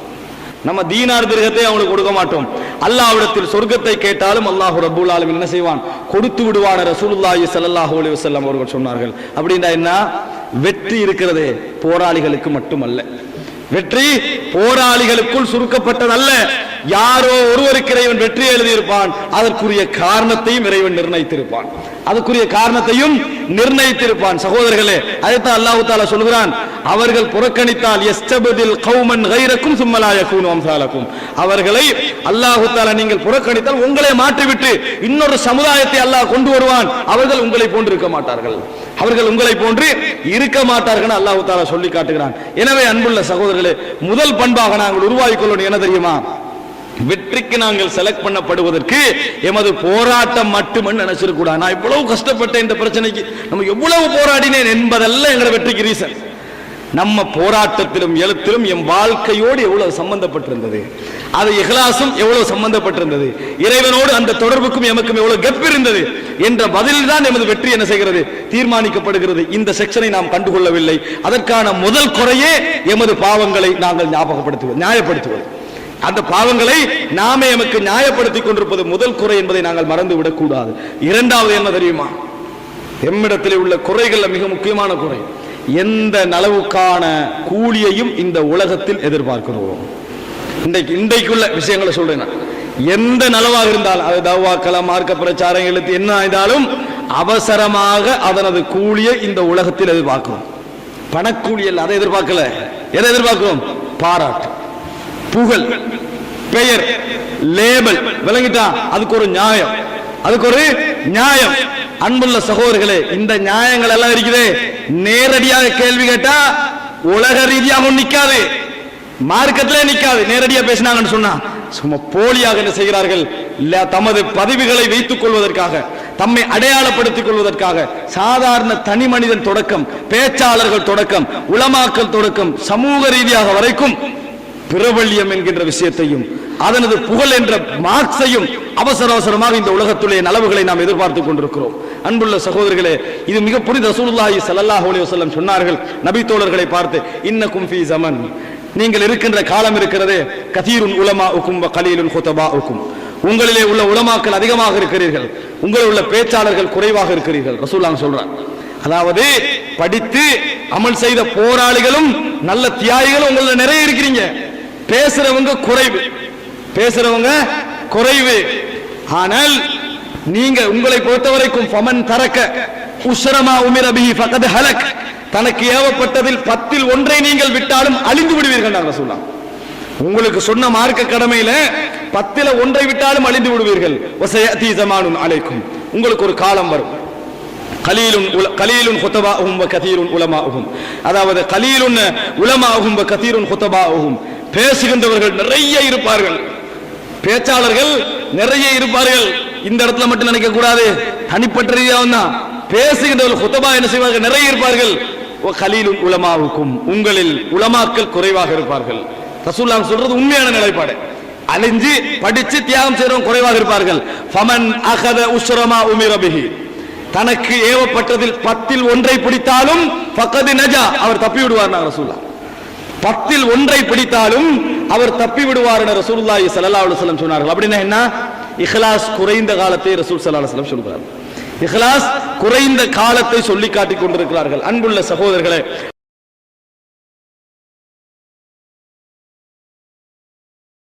நம்ம தீனார் திர்ஹத்தை அவங்களுக்கு கொடுக்க மாட்டோம், அல்லாஹ்விடத்தில் சொர்க்கத்தை கேட்டாலும் அல்லாஹ் ரப்பல் ஆலமீன் என்ன செய்வான்? கொடுத்து விடுவான். ரசூலுல்லாஹி ஸல்லல்லாஹு அலைஹி வஸல்லம் அவர்கள் சொன்னார்கள். அப்படின்னா என்ன? வெற்றி இருக்கிறதே போராளிகளுக்கு மட்டுமல்ல, வெற்றி போராளிகளுக்குள் சுருக்கப்பட்டதல்ல. யாரோ ஒருவருக்கு இறைவன் வெற்றி எழுதியிருப்பான், அதற்குரிய காரணத்தையும் இறைவன் நிர்ணயித்திருப்பான், அதுக்குரிய காரணத்தையும் நிர்ணயித்திருப்பான். சகோதரர்களே, அதைத்தான் அல்லாஹ் தஆலா சொல்கிறான், அவர்கள் புறக்கணித்தால் யஸ்தபதில் கௌமன் கைரக்கும் சும்ம லா யகூனு அம்சாலக்கும், அவர்களை அல்லாஹ் தஆலா நீங்கள் புறக்கணித்தால் உங்களை மாற்றிவிட்டு இன்னொரு சமுதாயத்தை அல்லாஹ் கொண்டு வருவான், அவர்கள் உங்களை போன்று இருக்க மாட்டார்கள், அவர்கள் உங்களை போன்று இருக்க மாட்டார்கள் அல்லாஹ் தஆலா சொல்லி காட்டுகிறான். எனவே அன்புள்ள சகோதரர்களே, முதல் பண்பாக நாங்கள் உருவாக்கிக் கொள்ளணும் என்ன தெரியுமா? வெற்றிக்கு நாங்கள் செலக்ட் பண்ணப்படுவதற்கு எமது போராட்டம் மட்டுமன்னு நினைச்சிருக்கூடாது. நான் இவ்வளவு கஷ்டப்பட்டேன் இந்த பிரச்சனைக்கு, நம்ம எவ்வளவு போராடினேன் என்பதல்ல எங்களை வெற்றிக்கு ரீசன். நம்ம போராட்டத்திலும் எழுத்திலும் என் வாழ்க்கையோடு எவ்வளவு சம்பந்தப்பட்டிருந்தது, அது இஹ்லாஸும் எவ்வளவு சம்பந்தப்பட்டிருந்தது, இறைவனோடு அந்த தொடர்புக்கும் எமக்கும் எவ்வளவு கெப் இருந்தது என்ற பதில் தான் எமது வெற்றி என்ன செய்கிறது? தீர்மானிக்கப்படுகிறது. இந்த செக்ஷனை நாம் கண்டுகொள்ளவில்லை. அதற்கான முதல் குறையே எமது பாவங்களை நாங்கள் நியாயப்படுத்துவது. அந்த பாவங்களை நாமே எமக்கு நியாயப்படுத்திக் கொண்டிருப்பது முதல் குறை என்பதை நாங்கள் மறந்து விடக்கூடாது. இரண்டாவது என்ன தெரியுமா? எம்மிடத்தில் உள்ள குறைகள் மிக முக்கியமான குறை, எந்த நலவுக்கான கூலியையும் இந்த உலகத்தில் எதிர்பார்க்கிறோம். இன்றைக்குள்ள விஷயங்களை சொல்றேன், எந்த நலவாக இருந்தாலும் அது தவாக்கள மார்க்க பிரச்சாரம் எழுத்து என்ன ஆய்ந்தாலும் அவசரமாக அதனது கூலியை இந்த உலகத்தில் எதிர்பார்க்கிறோம். பணக்கூலியல் அதை எதிர்பார்க்கல. எதை எதிர்பார்க்கிறோம்? பாராட்டு, புகழ், பெயர், லேபல். விளங்கிட்டா? அதுக்கு ஒரு நியாயம், அதுக்கு ஒரு நியாயம். அன்புள்ள சகோதரர்களே, இந்த நியாயங்கள் எல்லாம் இருக்குது. நேரடியாக கேள்வி கேட்டா உலக ரீதியாக நிக்காது, மார்க்கத்திலே நிக்காது. நேரடியாக பேசினாங்கன்னு சொன்னா சும்மா போலியாக என்ன செய்கிறார்கள்? தமது பதவிகளை வைத்துக் கொள்வதற்காக, தம்மை அடையாளப்படுத்திக் கொள்வதற்காக சாதாரண தனி மனிதன் தொடக்கம், பேச்சாளர்கள் தொடக்கம், உலமாக்கள் தொடக்கம், சமூக ரீதியாக வரைக்கும் பிரபல்யம் என்கின்ற விஷயத்தையும் அதனது புகழ் என்ற மார்க்ஸையும் அவசரமாக இந்த உலகத்துடைய நலவுகளை நாம் எதிர்பார்த்துக் கொண்டிருக்கிறோம். அன்புள்ள சகோதரர்களே, இது மிக புனித ரசூலுல்லாஹி ஸல்லல்லாஹு அலைஹி வஸல்லம் சொன்னார்கள் நபி தோழர்களை பார்த்து, இன்னக்கும் ஃபீ ஸமன், நீங்கள் இருக்கின்ற காலம் இருக்கிறதே, கதீருன் உலமாஉக்கும் வ கலீலுன் குதபாஉக்கும், உங்களிலே உள்ள உலமாக்கள் அதிகமாக இருக்கிறீர்கள், உங்களில் உள்ள பேச்சாளர்கள் குறைவாக இருக்கிறீர்கள். ரசூலுல்லாஹ் சொல்றார், அதாவது படித்து அமல் செய்த போராளிகளும் நல்ல தியாகிகளும் உங்கள நிறைய இருக்கிறீங்க, பேசுறவங்க குறைவு, பேசுறவங்க குறைவு. ஆனால் நீங்க உங்களை பொறுத்தவரைக்கும் ஃபமன் தரக்க உஸ்ரமா உமிர பிஹி ஃபகத் ஹலக், தனக்கு ஏவப்பட்டதில் 10ல் 1ஐ நீங்கள் விட்டாலும் அழிந்து விடுவீர்கள். நான் ரசூலுல்லாஹ் உங்களுக்கு சொன்ன மார்க்க கடமையில 10ல் 1ஐ விட்டாலும் அழிந்து விடுவீர்கள். வஸயதி ஸமானுன் அலைக்கும், உங்களுக்கு ஒரு காலம் வரும், கலீலுன் குதபாஉஹும் வ கதீருன் உலமாஉஹும், அதாவது கலீலுன் உலமாஉஹும் வ கதீருன் குதபாஉஹும், பேசுகின்றவர்கள் நிறைய இருப்பார்கள், பேச்சாளர்கள் நிறைய இருப்பார்கள். இந்த இடத்துல மட்டும் நினைக்க கூடாது, தனிப்பட்ட ரீதியாக தான் பேசுகின்றவர்கள் குதபா என்ன செய்வார்கள்? நிறைய இருப்பார்கள். கலீலுன் உலமாவுக்கும், உங்களில் உலமாக்கள் குறைவாக இருப்பார்கள். ரசூலுல்லாஹ் சொல்றது உண்மையான நிலைப்பாடு. அழிஞ்சு படிச்சு தியாகம் செய்றவங்க குறைவாக இருப்பார்கள். ஃபமன் அகத உஸ்ரமா உமிர பிஹி, தனக்கு ஏவப்பட்டதில் 10ல் 1ஐ பிடித்தாலும் ஃபகத் நஜா, அவர் தப்பி விடுவார். ரசூலுல்லாஹ் 10ல் 1ஐ பிடித்தாலும் அவர் தப்பி விடுவார் என ரசூலுல்லாஹி ஸல்லல்லாஹு அலைஹி வஸல்லம் சொன்னார்கள். அப்படின்னா என்ன? இஹ்லாஸ் குறைந்த காலத்தை ரசூல் ஸல்லல்லாஹு அலைஹி வஸல்லம் சொல்கிறார். இஹ்லாஸ் குறைந்த காலத்தை சொல்லி காட்டிக் கொண்டிருக்கிறார்கள். அன்புள்ள சகோதரர்களே,